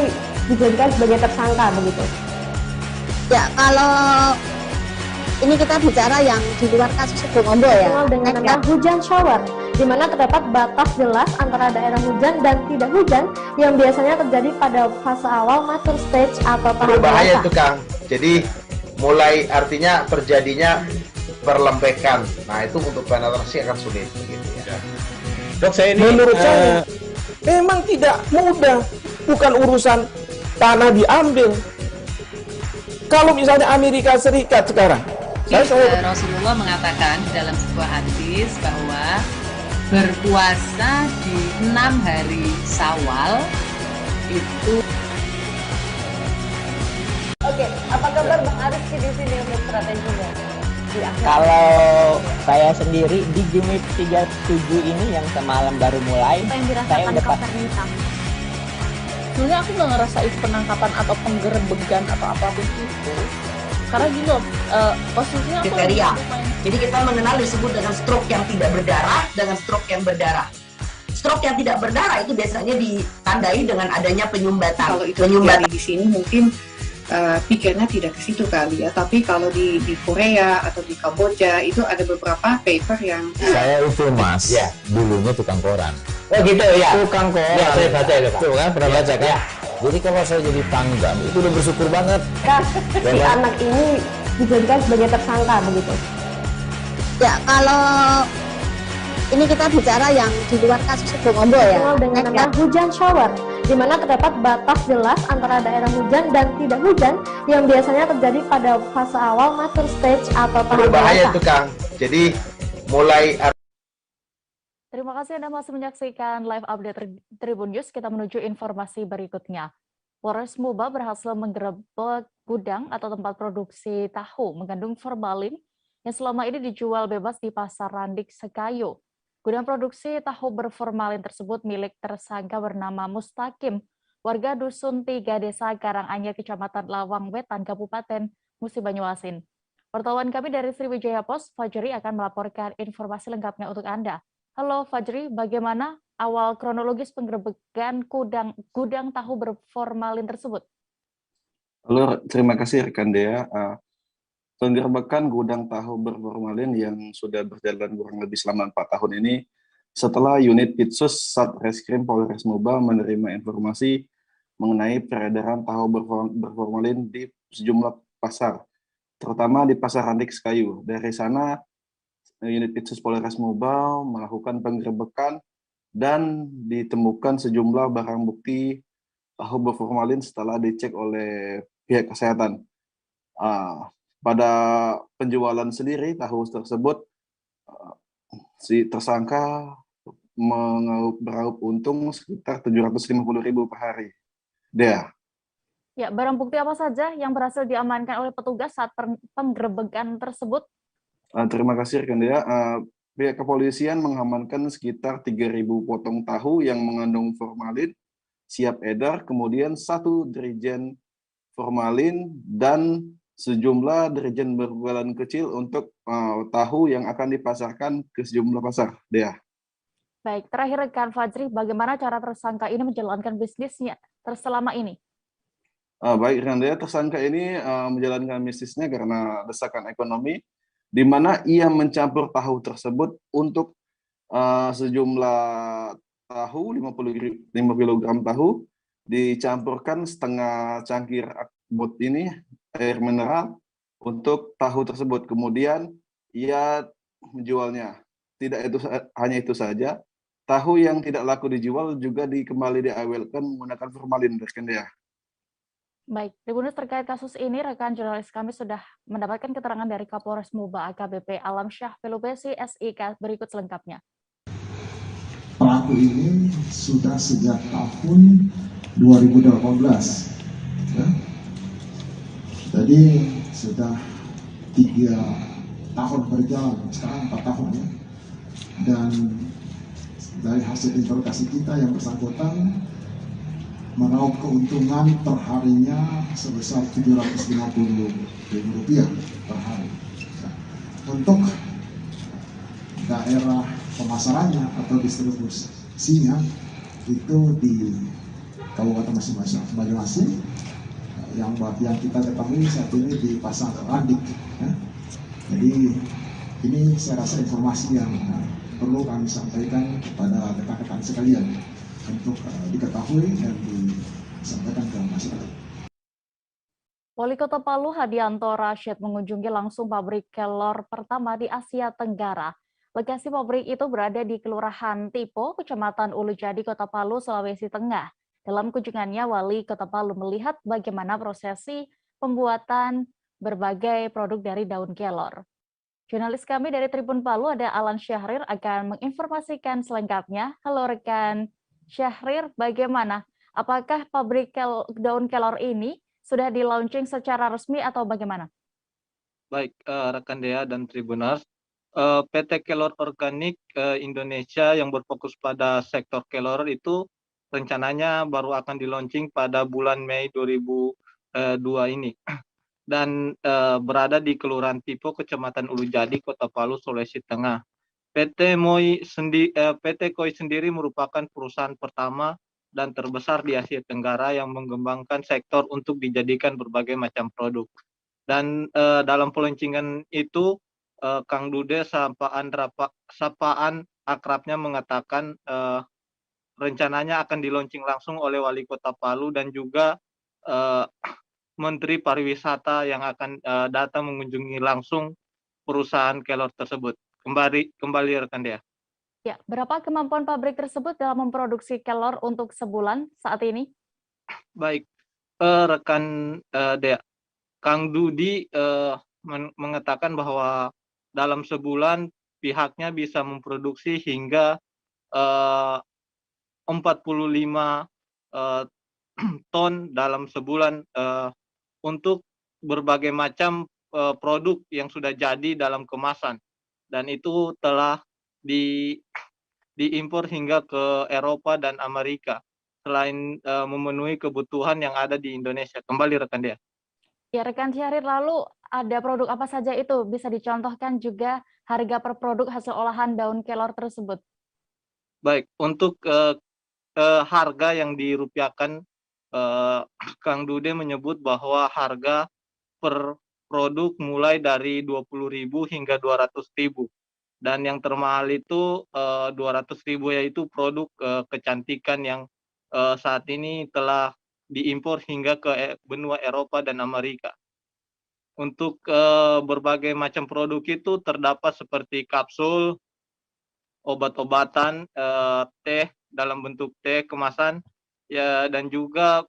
dijadikan sebagai tersangka begitu. Ya, kalau ini kita bicara yang di luar kasus Sibolombo ya. Dengan nama hujan shower, di mana terdapat batas jelas antara daerah hujan dan tidak hujan yang biasanya terjadi pada fase awal mature stage atau tahap Berbahaya dewasa. itu Kang. Jadi mulai artinya terjadinya perlempekan. Nah itu untuk penetrasi akan sulit begitu ya. Dok, saya ini menurut saya memang tidak mudah, bukan urusan tanah diambil. Kalau misalnya Amerika Serikat sekarang, Rasulullah mengatakan dalam sebuah hadis bahwa berpuasa di 6 hari Syawal itu. Oke, apa kabar Bang Ariski di sini untuk strateginya? Kalau saya sendiri di Gimik 37 ini yang semalam baru mulai, Apa yang saya dirasakan udah Kapten Hitam? sebenarnya aku nggak ngerasain penangkapan atau penggerebekan atau apapun itu. Karena gini loh, posisinya aku kriteria. Jadi kita mengenal disebut dengan stroke yang tidak berdarah dengan stroke yang berdarah. Stroke yang tidak berdarah itu biasanya ditandai dengan adanya penyumbatan. kalau itu terjadi di sini mungkin pikirnya tidak ke situ kali ya. Tapi kalau di Korea atau di Kamboja itu ada beberapa paper yang Saya itu Mas, dulunya tukang koran. Oh gitu ya. Tukang koran. Ya, saya baca itu Pak. Tuh kan, pernah baca kan? Jadi kalau saya jadi tanggam, itu udah bersyukur banget. Si anak ini dijadikan sebagai tersangka begitu. Ya, kalau ini kita bicara yang di luar kasus Sibolombo ya. Dengan nama hujan shower, di mana terdapat batas jelas antara daerah hujan dan tidak hujan yang biasanya terjadi pada fase awal mature stage atau tahap Berbahaya dewasa. itu Kang. Jadi mulai Terima kasih Anda masih menyaksikan live update Tribun News. Kita menuju informasi berikutnya. Polres Muba berhasil menggerebek gudang atau tempat produksi tahu mengandung formalin yang selama ini dijual bebas di Pasar Randik Sekayo. Gudang produksi tahu berformalin tersebut milik tersangka bernama Mustaqim, warga Dusun 3 Desa Karanganyar, Kecamatan Lawang Wetan, Kabupaten Musi Banyuasin. Wartawan kami dari Sriwijaya Post, Fajri akan melaporkan informasi lengkapnya untuk Anda. Halo Fajri, bagaimana awal kronologis penggerebekan gudang tahu berformalin tersebut? Halo, terima kasih rekan Dea. Penggerebekan gudang tahu berformalin yang sudah berjalan kurang lebih selama 4 tahun ini setelah unit Pitsus Satreskrim Polres Muba menerima informasi mengenai peredaran tahu berformalin di sejumlah pasar, terutama di Pasar Randik Sekayu. Dari sana, unit Pitsus Polres Muba melakukan penggerebekan dan ditemukan sejumlah barang bukti tahu berformalin setelah dicek oleh pihak kesehatan. Pada penjualan sendiri tahu tersebut, si tersangka meraup untung sekitar 750.000 per hari. Dea. Ya, barang bukti apa saja yang berhasil diamankan oleh petugas saat penggerebekan tersebut? Terima kasih rekan Dea. Pihak kepolisian mengamankan sekitar 3.000 potong tahu yang mengandung formalin siap edar, kemudian 1 dirijen formalin dan sejumlah dirijen berukuran kecil untuk tahu yang akan dipasarkan ke sejumlah pasar. Dea. Baik, terakhir rekan Fajri, bagaimana cara tersangka ini menjalankan bisnisnya selama ini? Baik rekan Dea, tersangka ini menjalankan bisnisnya karena desakan ekonomi, di mana ia mencampur tahu tersebut untuk sejumlah tahu 50 kg tahu dicampurkan setengah cangkir akbot ini air mineral untuk tahu tersebut. Kemudian ia menjualnya. Tidak itu hanya itu saja, tahu yang tidak laku dijual juga kembali diawetkan menggunakan formalin, rekan Dea. Baik, Tribuners, terkait kasus ini, rekan jurnalis kami sudah mendapatkan keterangan dari Kapolres Muba AKBP Alam Syah Pelupesi SIK. Berikut selengkapnya. Pelaku ini sudah sejak tahun 2018. Ya. Jadi sudah 3 tahun berjalan, sekarang 4 tahun ya. Dan dari hasil interogasi kita yang bersangkutan meraup keuntungan perharinya sebesar Rp750.000 per hari. Nah, untuk daerah pemasarannya atau distribusinya itu di kabupaten masing-masing. Yang kita ketahui saat ini di Pasar Radik. Ya. Jadi ini saya rasa informasi yang perlu kami sampaikan kepada rekan-rekan sekalian untuk diketahui dan disampaikan ke masyarakat. Wali Kota Palu Hadianto Rashid mengunjungi langsung pabrik kelor pertama di Asia Tenggara. Lokasi pabrik itu berada di Kelurahan Tipo, Kecamatan Ulujadi, Kota Palu, Sulawesi Tengah. Dalam kunjungannya, Wali Kota Palu melihat bagaimana prosesi pembuatan berbagai produk dari daun kelor. Jurnalis kami dari Tribun Palu ada Alan Syahrir akan menginformasikan selengkapnya. Halo rekan Syahrir, bagaimana? Apakah pabrik daun kelor ini sudah di-launching secara resmi atau bagaimana? Baik, rekan Dea dan Tribuners, PT Kelor Organik Indonesia yang berfokus pada sektor kelor itu rencananya baru akan di-launching pada bulan Mei 2002 ini. Dan berada di Kelurahan Tipo, Kecamatan Ulujadi, Kota Palu, Sulawesi Tengah. PT KOI sendiri merupakan perusahaan pertama dan terbesar di Asia Tenggara yang mengembangkan sektor untuk dijadikan berbagai macam produk. Dan dalam pelancingan itu, Kang Dude sapaan akrabnya mengatakan rencananya akan di-launching langsung oleh Wali Kota Palu dan juga Menteri Pariwisata yang akan datang mengunjungi langsung perusahaan kelor tersebut. Kembali rekan Dea. Ya, berapa kemampuan pabrik tersebut dalam memproduksi kelor untuk sebulan saat ini? Baik, rekan Dea, Kang Dudi mengatakan bahwa dalam sebulan pihaknya bisa memproduksi hingga 45 ton dalam sebulan untuk berbagai macam produk yang sudah jadi dalam kemasan, dan itu telah diimpor hingga ke Eropa dan Amerika selain memenuhi kebutuhan yang ada di Indonesia. Kembali rekan Dea. Ya, rekan Syahrir, lalu ada produk apa saja itu? Bisa dicontohkan juga harga per produk hasil olahan daun kelor tersebut. Baik, untuk harga yang dirupiahkan, Kang Dude menyebut bahwa harga per produk mulai dari 20.000 hingga 200.000. Dan yang termahal itu 200.000, yaitu produk kecantikan yang saat ini telah diimpor hingga ke benua Eropa dan Amerika. Untuk berbagai macam produk itu terdapat seperti kapsul, obat-obatan, teh dalam bentuk teh kemasan, ya, dan juga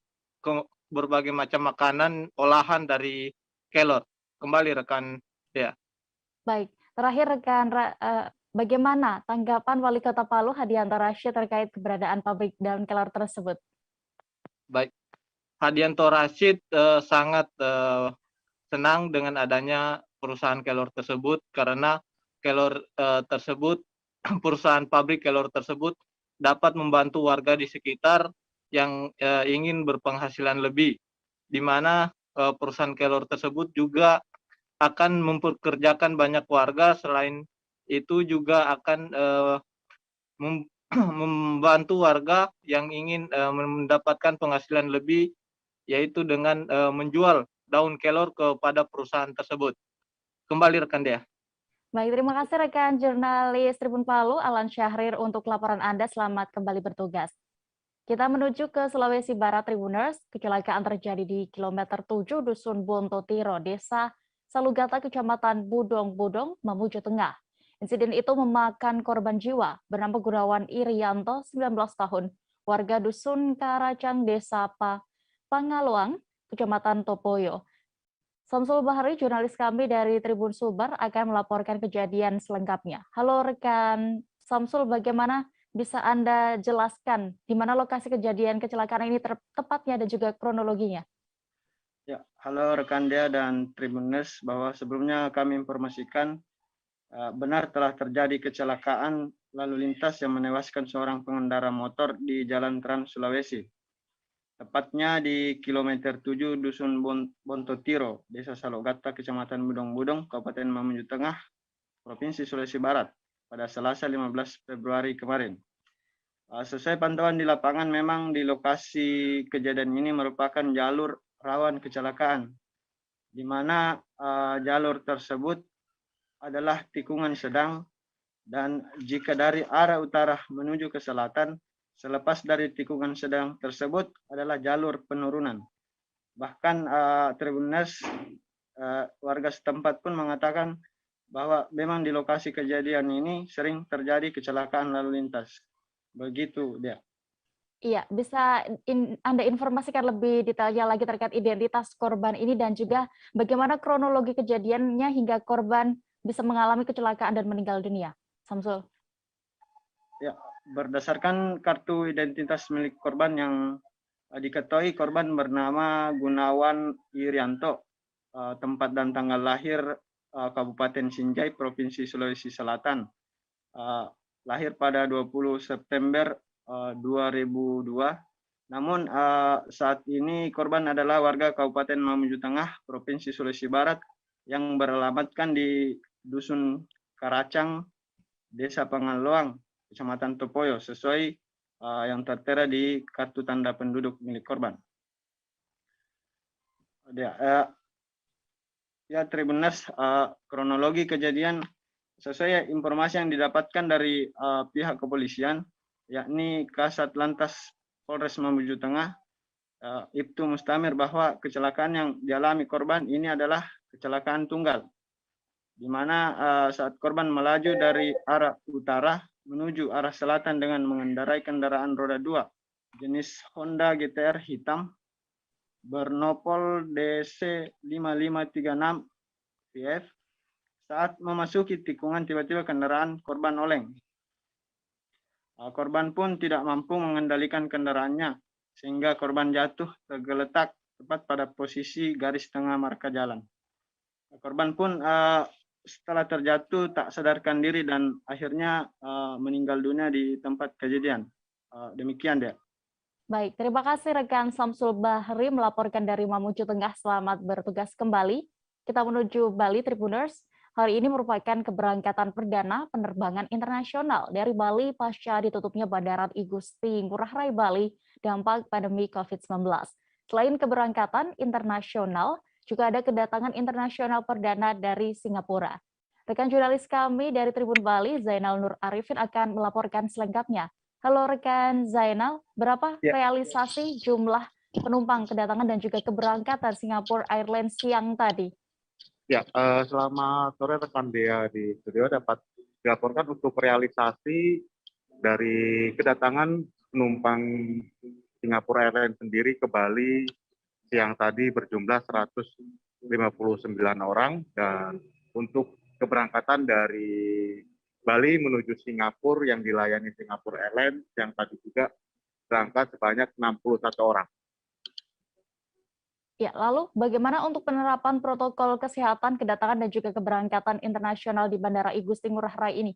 berbagai macam makanan olahan dari kelor. Kembali rekan Dea. Baik, terakhir rekan, bagaimana tanggapan Wali Kota Palu Hadianto Rashid terkait keberadaan pabrik daun kelor tersebut? Baik, Hadianto Rashid sangat senang dengan adanya perusahaan kelor tersebut karena kelor tersebut, perusahaan pabrik kelor tersebut dapat membantu warga di sekitar yang ingin berpenghasilan lebih, di mana perusahaan kelor tersebut juga akan mempekerjakan banyak warga. Selain itu juga akan membantu warga yang ingin mendapatkan penghasilan lebih, yaitu dengan menjual daun kelor kepada perusahaan tersebut. Kembali rekan Dea. Baik, terima kasih rekan jurnalis Tribun Palu, Alan Syahrir, untuk laporan Anda. Selamat kembali bertugas. Kita menuju ke Sulawesi Barat, Tribuners. Kecelakaan terjadi di kilometer 7 Dusun Bontotiro, Desa Salugata, Kecamatan Budong-Budong, Mamuju Tengah. Insiden itu memakan korban jiwa bernama Gunawan Irianto, 19 tahun, warga Dusun Karacang, Desa Pangaluang, Kecamatan Topoyo. Samsul Bahari, jurnalis kami dari Tribun Sumber, akan melaporkan kejadian selengkapnya. Halo rekan Samsul, bagaimana Bisa Anda jelaskan di mana lokasi kejadian kecelakaan ini tepatnya dan juga kronologinya? Ya, halo rekan Dea dan Tribuners, bahwa sebelumnya kami informasikan benar telah terjadi kecelakaan lalu lintas yang menewaskan seorang pengendara motor di Jalan Trans Sulawesi. Tepatnya di kilometer 7 Dusun Bontotiro, Desa Salogata, Kecamatan Budong-Budong, Kabupaten Mamuju Tengah, Provinsi Sulawesi Barat, pada Selasa 15 Februari kemarin. Sesuai pantauan di lapangan, memang di lokasi kejadian ini merupakan jalur rawan kecelakaan, di mana jalur tersebut adalah tikungan sedang, dan jika dari arah utara menuju ke selatan, selepas dari tikungan sedang tersebut adalah jalur penurunan. Bahkan Tribuners, warga setempat pun mengatakan bahwa memang di lokasi kejadian ini sering terjadi kecelakaan lalu lintas. Begitu dia. Iya, bisa Anda informasikan lebih detailnya lagi terkait identitas korban ini dan juga bagaimana kronologi kejadiannya hingga korban bisa mengalami kecelakaan dan meninggal dunia, Samsul? Ya, berdasarkan kartu identitas milik korban yang diketahui, korban bernama Gunawan Irianto, tempat dan tanggal lahir Kabupaten Sinjai, Provinsi Sulawesi Selatan. Lahir pada 20 September 2002. Namun saat ini korban adalah warga Kabupaten Mamuju Tengah, Provinsi Sulawesi Barat, yang beralamatkan di Dusun Karacang, Desa Pangaloang, Kecamatan Topoyo, sesuai yang tertera di kartu tanda penduduk milik korban. Ya, Tribuners, kronologi kejadian sesuai informasi yang didapatkan dari pihak kepolisian, yakni Kasat Lantas Polres Mamuju Tengah, Ibtu Mustamir, bahwa kecelakaan yang dialami korban ini adalah kecelakaan tunggal, di mana saat korban melaju dari arah utara menuju arah selatan dengan mengendarai kendaraan roda 2 jenis Honda GTR hitam bernopol DC 5536 PF. Saat memasuki tikungan, tiba-tiba kendaraan korban oleng. Korban pun tidak mampu mengendalikan kendaraannya, sehingga korban jatuh tergeletak tepat pada posisi garis tengah marka jalan. Korban pun setelah terjatuh tak sadarkan diri dan akhirnya meninggal dunia di tempat kejadian. Demikian, Dea. Baik, terima kasih rekan Samsul Bahri melaporkan dari Mamuju Tengah. Selamat bertugas kembali. Kita menuju Bali, Tribuners. Hari ini merupakan keberangkatan perdana penerbangan internasional dari Bali pasca ditutupnya Bandara I Gusti Ngurah Rai Bali dampak pandemi COVID-19. Selain keberangkatan internasional, juga ada kedatangan internasional perdana dari Singapura. Rekan jurnalis kami dari Tribun Bali, Zainal Nur Arifin, akan melaporkan selengkapnya. Halo rekan Zainal, berapa realisasi jumlah penumpang kedatangan dan juga keberangkatan Singapore Airlines siang tadi? Ya, selamat sore rekan Dea di studio. Dapat dilaporkan untuk realisasi dari kedatangan penumpang Singapore Airlines sendiri ke Bali siang tadi berjumlah 159 orang, dan untuk keberangkatan dari Bali menuju Singapura yang dilayani Singapore Airlines yang tadi juga berangkat sebanyak 61 orang. Ya, lalu bagaimana untuk penerapan protokol kesehatan kedatangan dan juga keberangkatan internasional di Bandara I Gusti Ngurah Rai ini?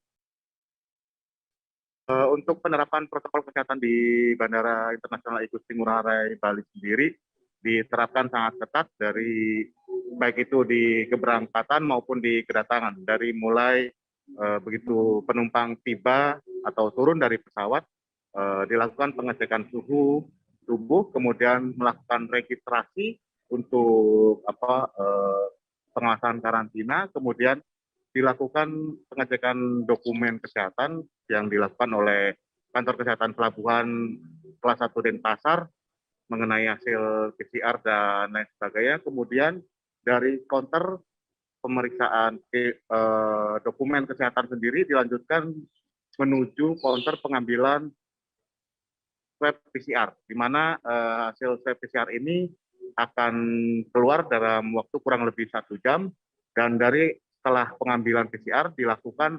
Untuk penerapan protokol kesehatan di Bandara Internasional I Gusti Ngurah Rai Bali sendiri diterapkan sangat ketat, dari baik itu di keberangkatan maupun di kedatangan. Dari mulai begitu penumpang tiba atau turun dari pesawat, dilakukan pengecekan suhu tubuh, kemudian melakukan registrasi untuk pengawasan karantina, kemudian dilakukan pengecekan dokumen kesehatan yang dilakukan oleh Kantor Kesehatan Pelabuhan kelas 1 Denpasar mengenai hasil PCR dan lain sebagainya. Kemudian dari counter pemeriksaan dokumen kesehatan sendiri dilanjutkan menuju counter pengambilan swab PCR, di mana hasil swab PCR ini akan keluar dalam waktu kurang lebih 1 jam, dan dari setelah pengambilan PCR dilakukan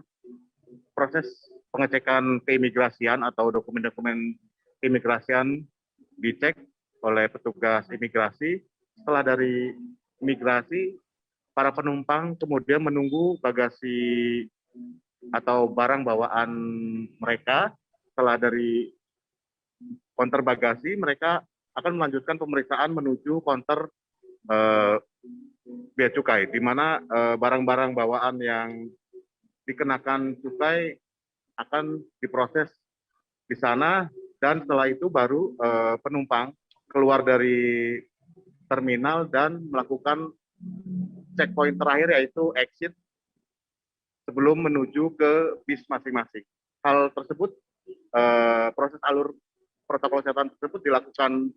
proses pengecekan keimigrasian atau dokumen-dokumen keimigrasian dicek oleh petugas imigrasi. Setelah dari imigrasi, para penumpang kemudian menunggu bagasi atau barang bawaan mereka. Setelah dari konter bagasi, mereka akan melanjutkan pemeriksaan menuju konter bea cukai, di mana barang-barang bawaan yang dikenakan cukai akan diproses di sana, dan setelah itu baru penumpang keluar dari terminal dan melakukan checkpoint terakhir, yaitu exit, sebelum menuju ke bis masing-masing. Hal tersebut, proses alur protokol kesehatan tersebut dilakukan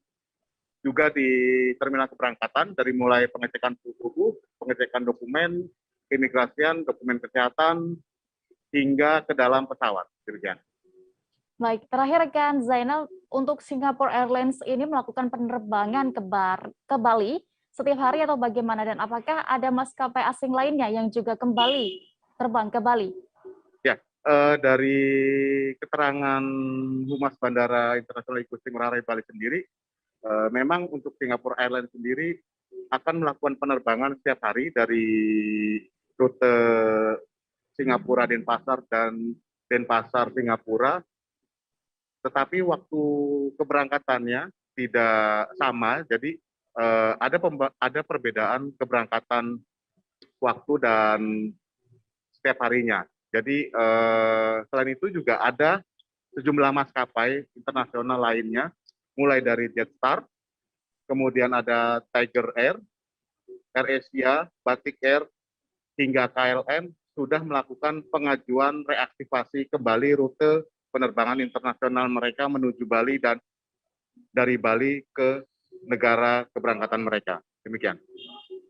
juga di terminal keberangkatan, dari mulai pengecekan suhu tubuh, pengecekan dokumen, keimigrasian, dokumen kesehatan, hingga ke dalam pesawat. Demikian. Baik, terakhir rekan Zainal, untuk Singapore Airlines ini melakukan penerbangan ke Bali setiap hari atau bagaimana, dan apakah ada maskapai asing lainnya yang juga kembali terbang ke Bali? Ya, dari keterangan Humas Bandara Internasional Igusti Ngurah Rai Bali sendiri, memang untuk Singapore Airlines sendiri akan melakukan penerbangan setiap hari dari rute Singapura Denpasar dan Denpasar Singapura, tetapi waktu keberangkatannya tidak sama, jadi ada perbedaan keberangkatan waktu dan setiap harinya. Jadi selain itu juga ada sejumlah maskapai internasional lainnya, mulai dari Jetstar, kemudian ada Tiger Air, AirAsia, Batik Air, hingga KLM sudah melakukan pengajuan reaktivasi kembali rute penerbangan internasional mereka menuju Bali dan dari Bali ke negara keberangkatan mereka. Demikian.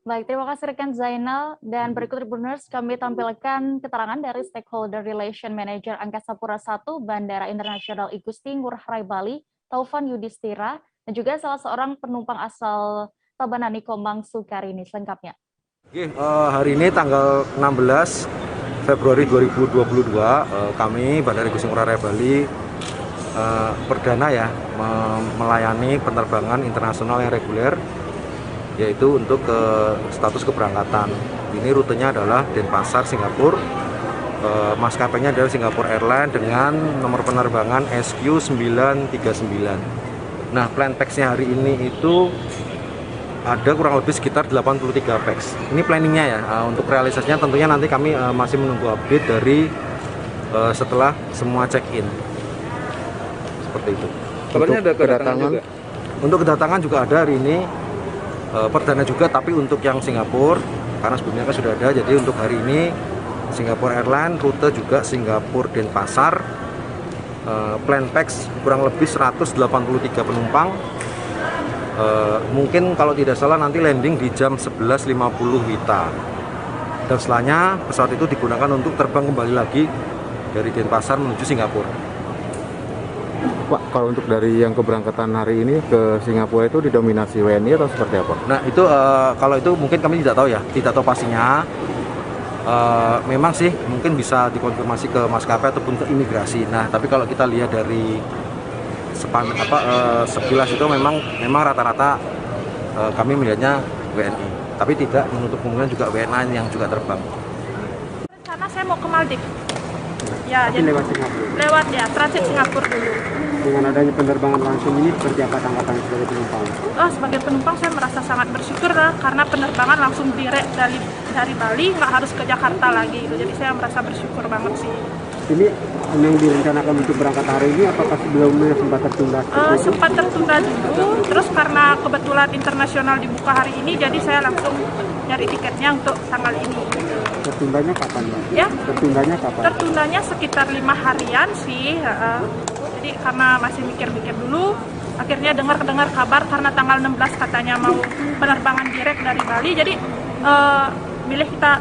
Baik, terima kasih rekan Zainal. Dan berikut Tribuners, kami tampilkan keterangan dari Stakeholder Relation Manager Angkasa Pura I Bandara Internasional Igusti Ngurah Rai Bali, Taufan Yudhistira, dan juga salah seorang penumpang asal Tabanani Komang Sukarini. Selengkapnya. Oke, hari ini tanggal 16 Februari 2022, kami Bandara Igusti Ngurah Rai Bali perdana ya melayani penerbangan internasional yang reguler, yaitu untuk ke status keberangkatan. Ini rutenya adalah Denpasar, Singapura. Maskapainya adalah Singapore Airlines dengan nomor penerbangan SQ939. Nah, plan pax-nya hari ini itu ada kurang lebih sekitar 83 pax. Ini planningnya ya. Untuk realisasinya tentunya nanti kami masih menunggu update dari setelah semua check-in. Seperti itu. Kabarnya ada kedatangan juga? Untuk kedatangan juga ada hari ini. Perdana juga, tapi untuk yang Singapura, karena sebelumnya kan sudah ada, jadi untuk hari ini Singapore Airlines, rute juga Singapura Denpasar, plan pax kurang lebih 183 penumpang. Mungkin kalau tidak salah nanti landing di jam 11.50 WITA, dan setelahnya pesawat itu digunakan untuk terbang kembali lagi dari Denpasar menuju Singapura. Pak, kalau untuk dari yang keberangkatan hari ini ke Singapura itu didominasi WNI atau seperti apa? Nah itu kalau itu mungkin kami tidak tahu ya, tidak tahu pastinya. Memang sih mungkin bisa dikonfirmasi ke maskapai ataupun ke imigrasi. Nah tapi kalau kita lihat dari sekilas itu memang rata-rata kami melihatnya WNI, tapi tidak menutup kemungkinan juga WNA yang juga terbang. Karena saya mau ke Maldives. Ya, jadi lewat Singapura. Lewat ya, transit Singapura dulu. Dengan adanya penerbangan langsung ini seperti apa tanggapan sebagai penumpang? Sebagai penumpang saya merasa sangat bersyukur karena penerbangan langsung direct dari Bali, nggak harus ke Jakarta lagi. Jadi saya merasa bersyukur banget sih. Ini yang direncanakan untuk berangkat hari ini, apakah sebelumnya sempat tertunda? Sempat tertunda dulu, terus karena kebetulan internasional dibuka hari ini, jadi saya langsung nyari tiketnya untuk tanggal ini. Tertundanya kapan, Mbak? Ya? Tertundanya kapan? Tertundanya sekitar 5 harian sih. Jadi karena masih mikir-mikir dulu, akhirnya dengar kabar karena tanggal 16 katanya mau penerbangan direct dari Bali, jadi milih kita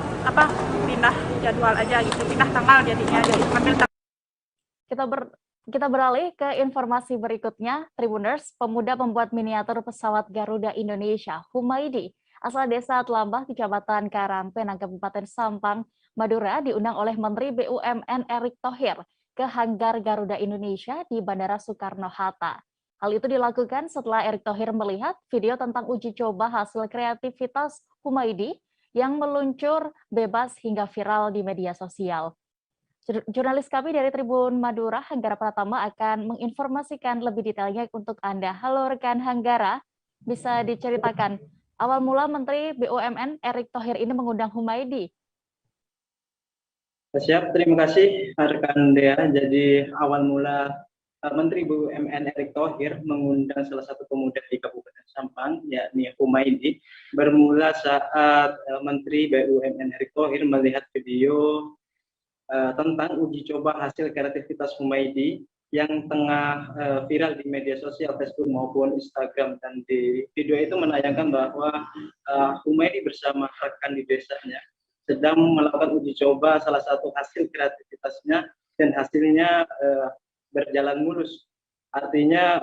pindah jadwal aja gitu, pindah tanggal jadinya, jadi ambil tanggal. Kita beralih ke informasi berikutnya. Tribuners, pemuda pembuat miniatur pesawat Garuda Indonesia, Humaydi, asal desa Telambah, Kecamatan Karangpenang, Kabupaten Sampang, Madura, diundang oleh Menteri BUMN Erick Thohir ke hanggar Garuda Indonesia di Bandara Soekarno-Hatta. Hal itu dilakukan setelah Erick Thohir melihat video tentang uji coba hasil kreativitas Humaydi yang meluncur bebas hingga viral di media sosial. Jurnalis kami dari Tribun Madura, Hanggara Pratama, akan menginformasikan lebih detailnya untuk Anda. Halo rekan Hanggara, bisa diceritakan awal mula Menteri BUMN Erick Thohir ini mengundang Humaydi? Siap, terima kasih rekan Dea. Jadi awal mula Menteri BUMN Erick Thohir mengundang salah satu pemuda di Kabupaten Sampang, yakni Humaydi, bermula saat Menteri BUMN Erick Thohir melihat video tentang uji coba hasil kreativitas Humaydi yang tengah viral di media sosial Facebook maupun Instagram. Dan di video itu menayangkan bahwa Humaydi bersama rekan di desanya sedang melakukan uji coba salah satu hasil kreativitasnya, dan hasilnya berjalan mulus. Artinya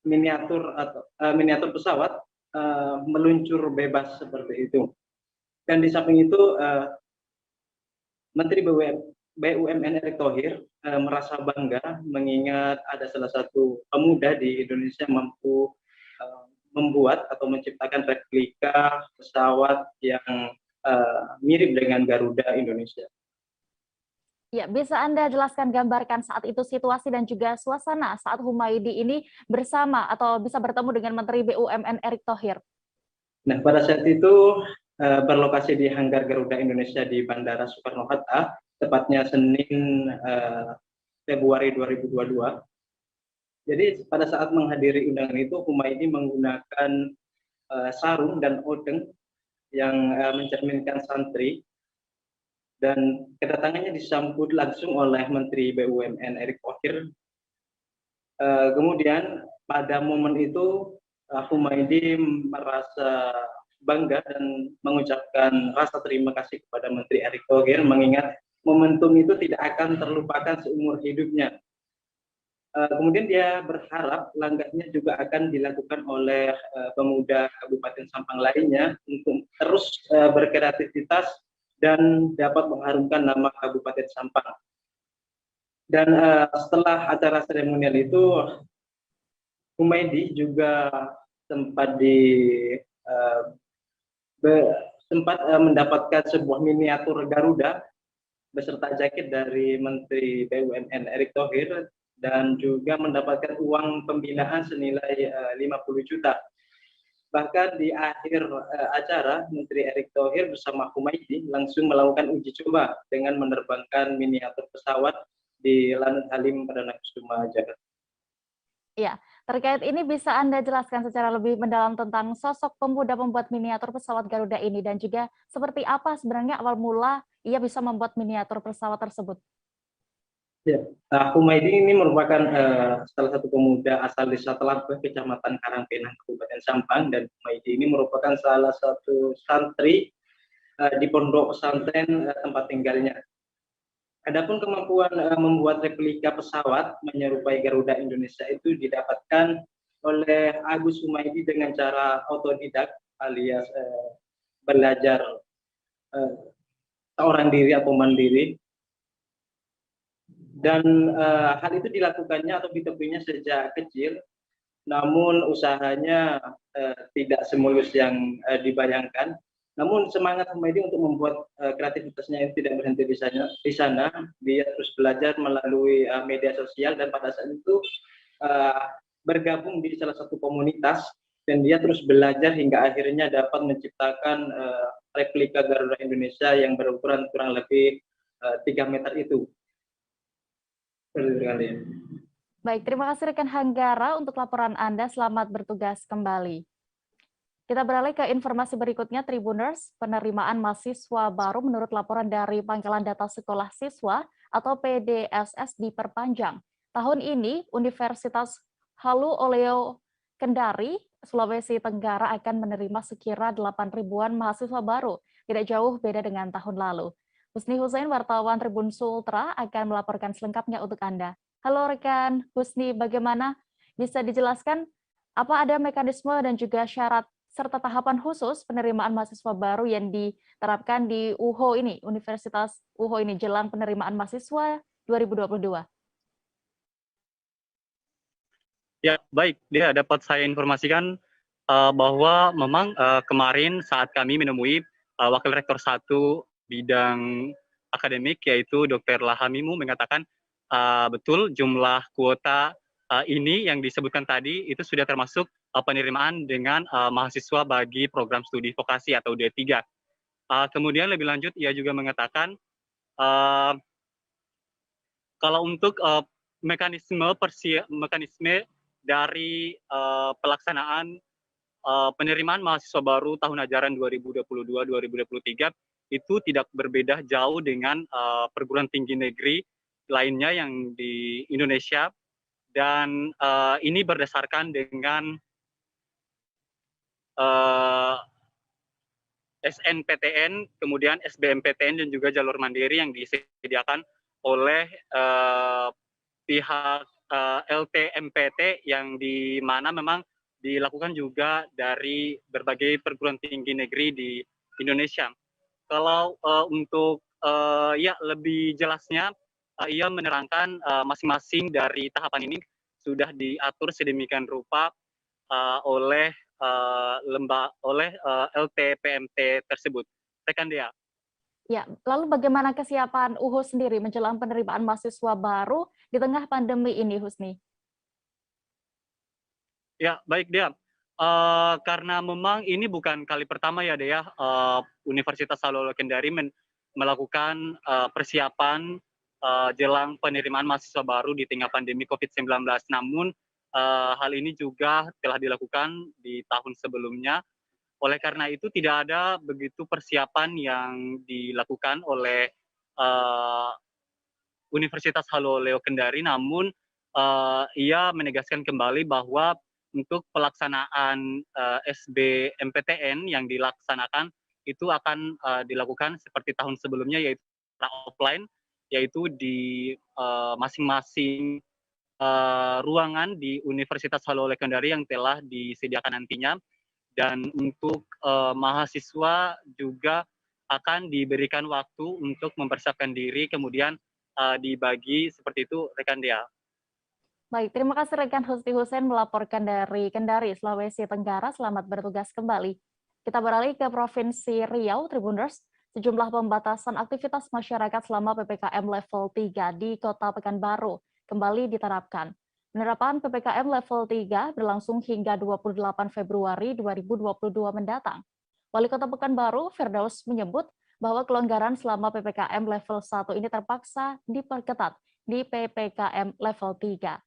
miniatur pesawat meluncur bebas seperti itu. Dan di samping itu Menteri BUMN Erick Thohir merasa bangga mengingat ada salah satu pemuda di Indonesia mampu membuat atau menciptakan replika pesawat yang mirip dengan Garuda Indonesia. Ya, bisa Anda jelaskan, gambarkan saat itu situasi dan juga suasana saat Humaydi ini bersama atau bisa bertemu dengan Menteri BUMN Erick Thohir? Nah, pada saat itu berlokasi di hanggar Garuda Indonesia di Bandara Soekarno-Hatta, tepatnya Senin Februari 2022. Jadi pada saat menghadiri undangan itu, Humaydi menggunakan sarung dan odeng yang mencerminkan santri, dan kedatangannya disambut langsung oleh Menteri BUMN Erick Thohir. Kemudian pada momen itu Humaydi merasa bangga dan mengucapkan rasa terima kasih kepada Menteri Erick Thohir, mengingat momentum itu tidak akan terlupakan seumur hidupnya. Kemudian dia berharap langkahnya juga akan dilakukan oleh pemuda Kabupaten Sampang lainnya untuk terus berkreativitas dan dapat mengharumkan nama Kabupaten Sampang. Dan setelah acara seremonial itu, Humaydi juga sempat mendapatkan sebuah miniatur Garuda beserta jaket dari Menteri BUMN Erick Thohir, dan juga mendapatkan uang pembinaan senilai 50 juta. Bahkan di akhir acara, Menteri Erick Thohir bersama Humaydi langsung melakukan uji coba dengan menerbangkan miniatur pesawat di Lanut Halim Perdana Kusuma, Jakarta. Ya, terkait ini bisa Anda jelaskan secara lebih mendalam tentang sosok pemuda pembuat miniatur pesawat Garuda ini, dan juga seperti apa sebenarnya awal mula ia bisa membuat miniatur pesawat tersebut? Ya, Humaydi ini merupakan salah satu pemuda asal desa Telabeh, Kecamatan Karangpenang, Kabupaten Sampang, dan Humaydi ini merupakan salah satu santri di pondok pesantren tempat tinggalnya. Adapun kemampuan membuat replika pesawat menyerupai Garuda Indonesia itu didapatkan oleh Agus Humaydi dengan cara otodidak alias belajar seorang diri atau mandiri. Dan hal itu dilakukannya atau ditempuhnya sejak kecil, namun usahanya tidak semulus yang dibayangkan. Namun semangat Humaydi untuk membuat kreativitasnya itu tidak berhenti di sana. Dia terus belajar melalui media sosial, dan pada saat itu bergabung di salah satu komunitas, dan dia terus belajar hingga akhirnya dapat menciptakan replika Garuda Indonesia yang berukuran kurang lebih 3 meter itu. Baik, terima kasih rekan Hanggara untuk laporan Anda. Selamat bertugas kembali. Kita beralih ke informasi berikutnya, Tribuners. Penerimaan mahasiswa baru menurut laporan dari Pangkalan Data Sekolah Siswa atau PDSS diperpanjang. Tahun ini, Universitas Halu Oleo Kendari, Sulawesi Tenggara akan menerima sekira 8.000-an mahasiswa baru, tidak jauh beda dengan tahun lalu. Husni Hussein, wartawan Tribun Sultra, akan melaporkan selengkapnya untuk Anda. Halo rekan Husni, bagaimana? Bisa dijelaskan apa ada mekanisme dan juga syarat serta tahapan khusus penerimaan mahasiswa baru yang diterapkan di UHO ini, Universitas UHO ini, jelang penerimaan mahasiswa 2022. Ya, baik. Dia dapat saya informasikan bahwa memang kemarin saat kami menemui Wakil Rektor 1 bidang akademik, yaitu Dr. Lahamimu, mengatakan betul jumlah kuota ini yang disebutkan tadi itu sudah termasuk penerimaan dengan mahasiswa bagi program studi vokasi atau D3. Kemudian lebih lanjut, ia juga mengatakan kalau untuk mekanisme dari pelaksanaan penerimaan mahasiswa baru tahun ajaran 2022-2023 itu tidak berbeda jauh dengan perguruan tinggi negeri lainnya yang di Indonesia, dan ini berdasarkan dengan SNPTN, kemudian SBMPTN dan juga jalur mandiri yang disediakan oleh pihak LTMPT, yang di mana memang dilakukan juga dari berbagai perguruan tinggi negeri di Indonesia. Kalau untuk ya lebih jelasnya, ia menerangkan masing-masing dari tahapan ini sudah diatur sedemikian rupa oleh LTPMT tersebut. Rekan Dea. Ya, lalu bagaimana kesiapan UHUS sendiri menjelang penerimaan mahasiswa baru di tengah pandemi ini, Husni? Ya, baik Dea. Karena memang ini bukan kali pertama ya Dea, Universitas Salowo Kendari melakukan persiapan jelang penerimaan mahasiswa baru di tengah pandemi COVID-19. Namun hal ini juga telah dilakukan di tahun sebelumnya. Oleh karena itu tidak ada begitu persiapan yang dilakukan oleh Universitas Salowo Kendari, namun ia menegaskan kembali bahwa untuk pelaksanaan SBMPTN yang dilaksanakan itu akan dilakukan seperti tahun sebelumnya, yaitu offline, yaitu di masing-masing ruangan di Universitas Salowo Kendari yang telah disediakan nantinya. Dan untuk mahasiswa juga akan diberikan waktu untuk mempersiapkan diri, kemudian dibagi seperti itu, rekan Dea. Baik, terima kasih rekan Husni Hussein melaporkan dari Kendari, Sulawesi Tenggara. Selamat bertugas kembali. Kita beralih ke Provinsi Riau, Tribuners. Sejumlah pembatasan aktivitas masyarakat selama PPKM level 3 di Kota Pekanbaru kembali diterapkan. Penerapan PPKM level 3 berlangsung hingga 28 Februari 2022 mendatang. Wali Kota Pekanbaru, Firdaus, menyebut bahwa kelonggaran selama PPKM level 1 ini terpaksa diperketat di PPKM level 3.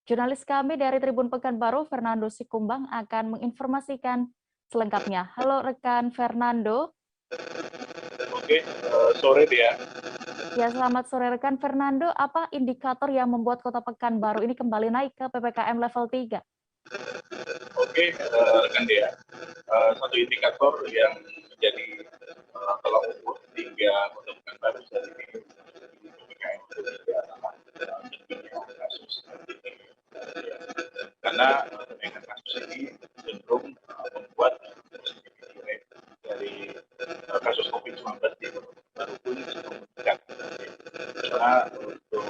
Jurnalis kami dari Tribun Pekanbaru, Fernando Sikumbang, akan menginformasikan selengkapnya. Halo rekan Fernando. Oke, sore dia. Ya, selamat sore rekan Fernando. Apa indikator yang membuat Kota Pekanbaru ini kembali naik ke PPKM level 3? Oke, rekan Dea. Satu indikator yang menjadi tolak ukur hingga Kota Pekanbaru saat ini PPKM level 3 adalah tingginya kasus. Karena kenaikan kasus ini cenderung membuat positivity rate dari kasus COVID-19 di Kota Pekanbaru pun cenderung meningkat. Karena untuk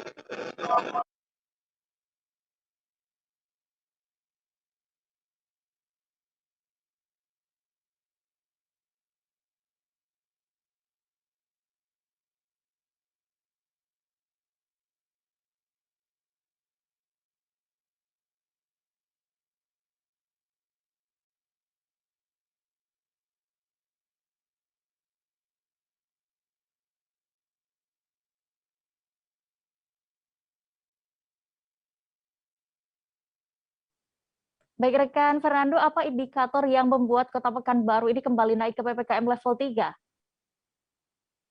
Baik rekan Fernando, apa indikator yang membuat Kota Pekanbaru ini kembali naik ke PPKM level 3?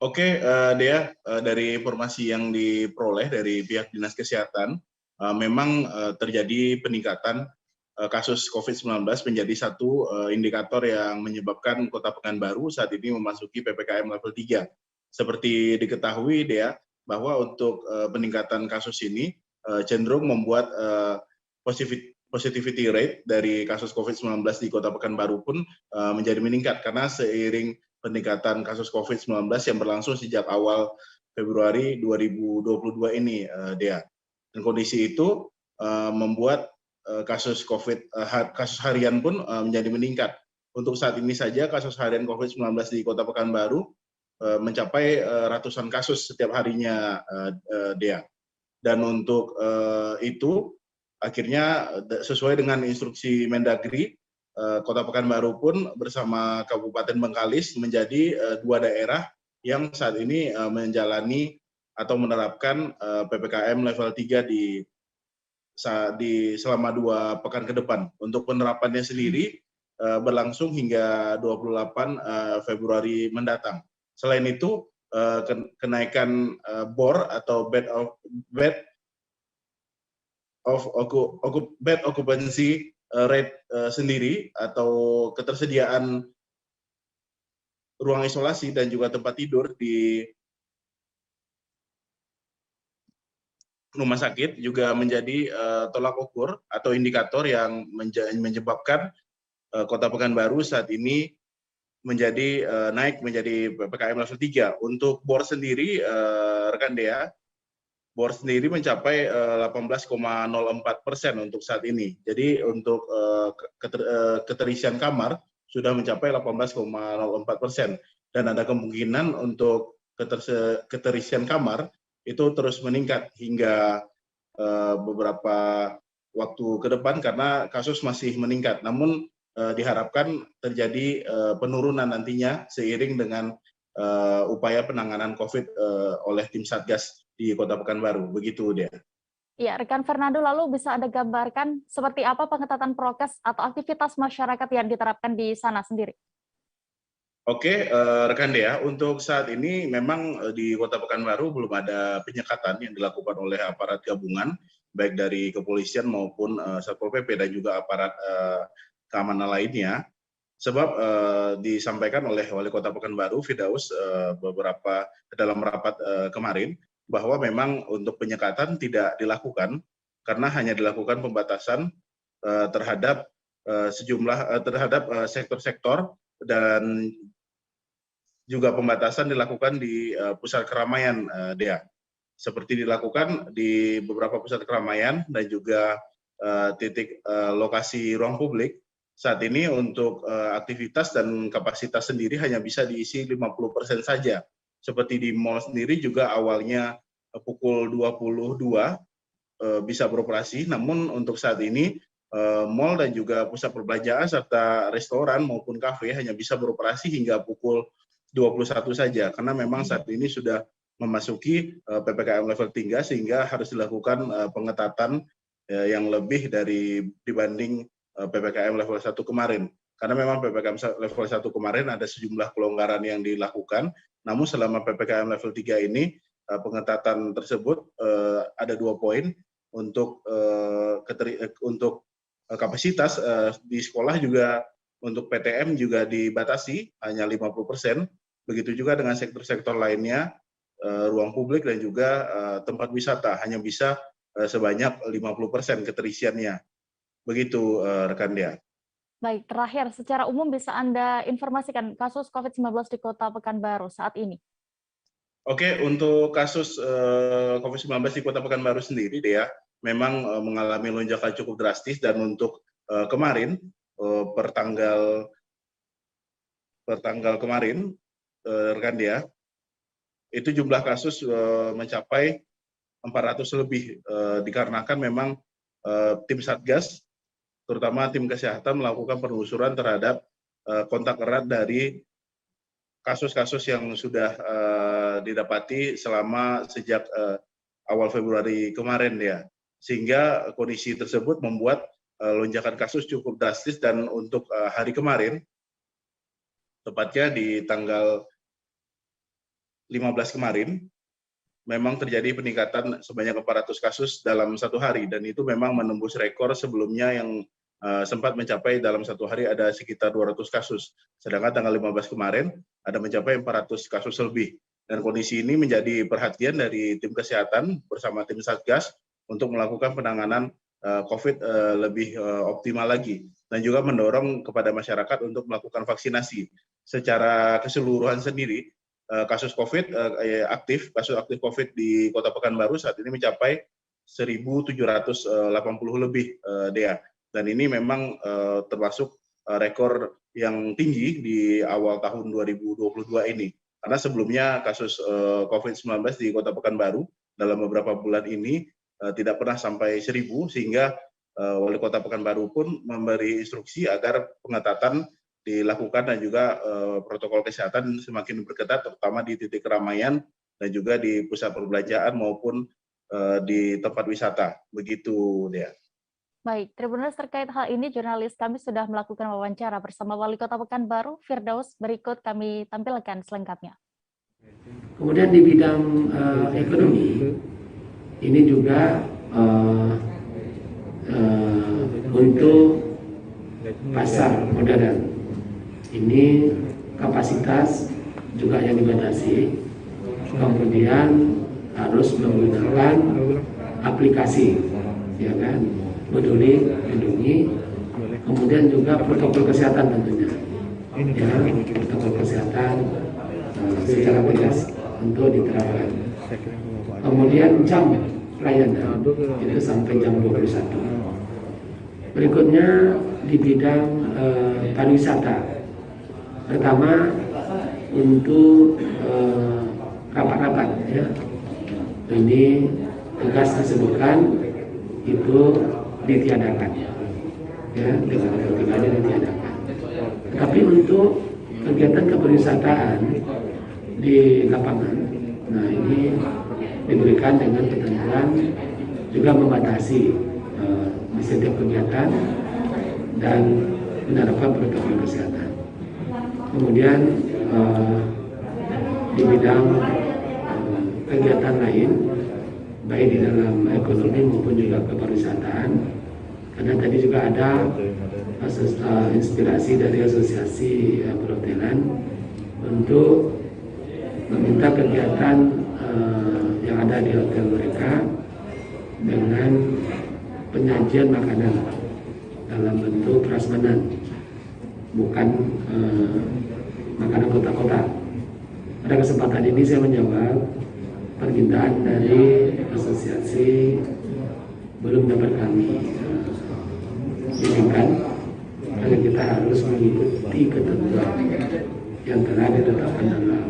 Oke, Dea, dari informasi yang diperoleh dari pihak Dinas Kesehatan, memang terjadi peningkatan kasus COVID-19 menjadi satu indikator yang menyebabkan Kota Pekanbaru saat ini memasuki PPKM level 3. Seperti diketahui, Dea, bahwa untuk peningkatan kasus ini cenderung membuat positivity rate dari kasus COVID-19 di Kota Pekanbaru pun menjadi meningkat, karena seiring peningkatan kasus COVID-19 yang berlangsung sejak awal Februari 2022 ini, Dea. Dan kondisi itu membuat kasus harian pun menjadi meningkat. Untuk saat ini saja kasus harian COVID-19 di Kota Pekanbaru mencapai ratusan kasus setiap harinya, Dea. Dan untuk itu akhirnya sesuai dengan instruksi Mendagri, Kota Pekanbaru pun bersama Kabupaten Bengkalis menjadi dua daerah yang saat ini menjalani atau menerapkan PPKM level 3 selama 2 pekan ke depan. Untuk penerapannya sendiri berlangsung hingga 28 Februari mendatang. Selain itu, kenaikan BOR atau bed occupancy rate sendiri atau ketersediaan ruang isolasi dan juga tempat tidur di rumah sakit juga menjadi tolak ukur atau indikator yang menyebabkan Kota Pekanbaru saat ini menjadi naik menjadi PPKM level 3. Untuk BOR sendiri, rekan Dea, BOR sendiri mencapai 18,04% untuk saat ini. Jadi untuk keterisian kamar sudah mencapai 18,04%, dan ada kemungkinan untuk keterisian kamar itu terus meningkat hingga beberapa waktu ke depan karena kasus masih meningkat. Namun diharapkan terjadi penurunan nantinya seiring dengan upaya penanganan COVID oleh tim Satgas di Kota Pekanbaru. Begitu dia. Ya, rekan Fernando, lalu bisa Anda gambarkan seperti apa pengetatan prokes atau aktivitas masyarakat yang diterapkan di sana sendiri? Oke, rekan Dea, untuk saat ini memang di Kota Pekanbaru belum ada penyekatan yang dilakukan oleh aparat gabungan, baik dari kepolisian maupun Satpol PP dan juga aparat keamanan lainnya. Sebab disampaikan oleh Wali Kota Pekanbaru, Firdaus, beberapa dalam rapat kemarin, bahwa memang untuk penyekatan tidak dilakukan karena hanya dilakukan pembatasan terhadap sektor-sektor, dan juga pembatasan dilakukan di pusat keramaian, Dea. Seperti dilakukan di beberapa pusat keramaian dan juga titik lokasi ruang publik. Saat ini untuk aktivitas dan kapasitas sendiri hanya bisa diisi 50% saja. Seperti di mal sendiri juga awalnya pukul 22 bisa beroperasi, namun untuk saat ini mal dan juga pusat perbelanjaan serta restoran maupun kafe hanya bisa beroperasi hingga pukul 21 saja, karena memang saat ini sudah memasuki PPKM level 3 sehingga harus dilakukan pengetatan yang lebih dibanding PPKM level 1 kemarin. Karena memang PPKM level 1 kemarin ada sejumlah kelonggaran yang dilakukan, namun selama PPKM level 3 ini pengetatan tersebut ada 2 poin. Untuk kapasitas di sekolah juga untuk PTM juga dibatasi hanya 50%. Begitu juga dengan sektor-sektor lainnya, ruang publik dan juga tempat wisata hanya bisa sebanyak 50% keterisiannya. Begitu rekan Dea. Baik, terakhir secara umum bisa Anda informasikan kasus COVID-19 di Kota Pekanbaru saat ini? Oke, untuk kasus COVID-19 di Kota Pekanbaru sendiri, Dea, memang mengalami lonjakan cukup drastis, dan untuk kemarin per tanggal kemarin, rekan Dea, itu jumlah kasus mencapai 400 lebih, dikarenakan memang tim Satgas, terutama tim kesehatan, melakukan penelusuran terhadap kontak erat dari kasus-kasus yang sudah didapati sejak awal Februari kemarin, ya. Sehingga kondisi tersebut membuat lonjakan kasus cukup drastis, dan untuk hari kemarin, tepatnya di tanggal 15 kemarin, memang terjadi peningkatan sebanyak 400 kasus dalam satu hari, dan itu memang menembus rekor sebelumnya yang sempat mencapai dalam satu hari ada sekitar 200 kasus. Sedangkan tanggal 15 kemarin ada mencapai 400 kasus lebih. Dan kondisi ini menjadi perhatian dari tim kesehatan bersama tim Satgas untuk melakukan penanganan COVID lebih optimal lagi, dan juga mendorong kepada masyarakat untuk melakukan vaksinasi. Secara keseluruhan sendiri, kasus COVID kasus aktif COVID di Kota Pekanbaru saat ini mencapai 1.780 lebih, Dea. Dan ini memang termasuk rekor yang tinggi di awal tahun 2022 ini. Karena sebelumnya kasus COVID-19 di Kota Pekanbaru dalam beberapa bulan ini tidak pernah sampai 1.000, sehingga Wali Kota Pekanbaru pun memberi instruksi agar pengetatan dilakukan dan juga protokol kesehatan semakin berketat, terutama di titik keramaian dan juga di pusat perbelanjaan maupun di tempat wisata. Begitu, Dea. Baik, Tribuners, terkait hal ini jurnalis kami sudah melakukan wawancara bersama Wali Kota Pekanbaru, Firdaus. Berikut kami tampilkan selengkapnya. Kemudian di bidang ekonomi, ini juga untuk pasar modern. Ini kapasitas juga yang dibatasi, kemudian harus menggunakan aplikasi, ya kan, Peduli Lindungi, kemudian juga protokol kesehatan tentunya, ya, protokol kesehatan secara tegas untuk diterapkan. Kemudian jam pelayanan itu sampai jam 21. Berikutnya di bidang pariwisata. Pertama untuk rapat-rapat, ya, ini tegas disebutkan itu ditiadakan, ya, dengan ketiganya ditiadakan. Tapi untuk kegiatan kepariwisataan di lapangan, nah ini diberikan dengan ketentuan juga membatasi di setiap kegiatan dan menerapkan protokol kesehatan. Kemudian di bidang kegiatan lain, baik di dalam ekonomi maupun juga kepariwisataan, karena tadi juga ada inspirasi dari asosiasi perhotelan untuk meminta kegiatan yang ada di hotel mereka dengan penyajian makanan dalam bentuk prasmanan, bukan makanan kota-kota. Pada kesempatan ini saya menjawab permintaan dari asosiasi belum dapat kami izinkan, karena kita harus mengikuti ketentuan yang telah ditetapkan dalam.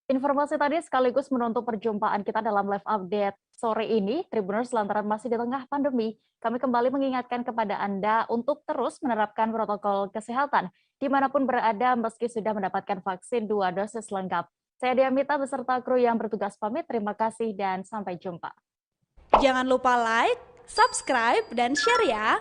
Informasi tadi sekaligus menutup perjumpaan kita dalam live update sore ini. Tribuners, lantaran masih di tengah pandemi, kami kembali mengingatkan kepada Anda untuk terus menerapkan protokol kesehatan dimanapun berada meski sudah mendapatkan vaksin 2 dosis lengkap. Saya Diamita beserta kru yang bertugas pamit. Terima kasih dan sampai jumpa. Jangan lupa like, subscribe, dan share ya.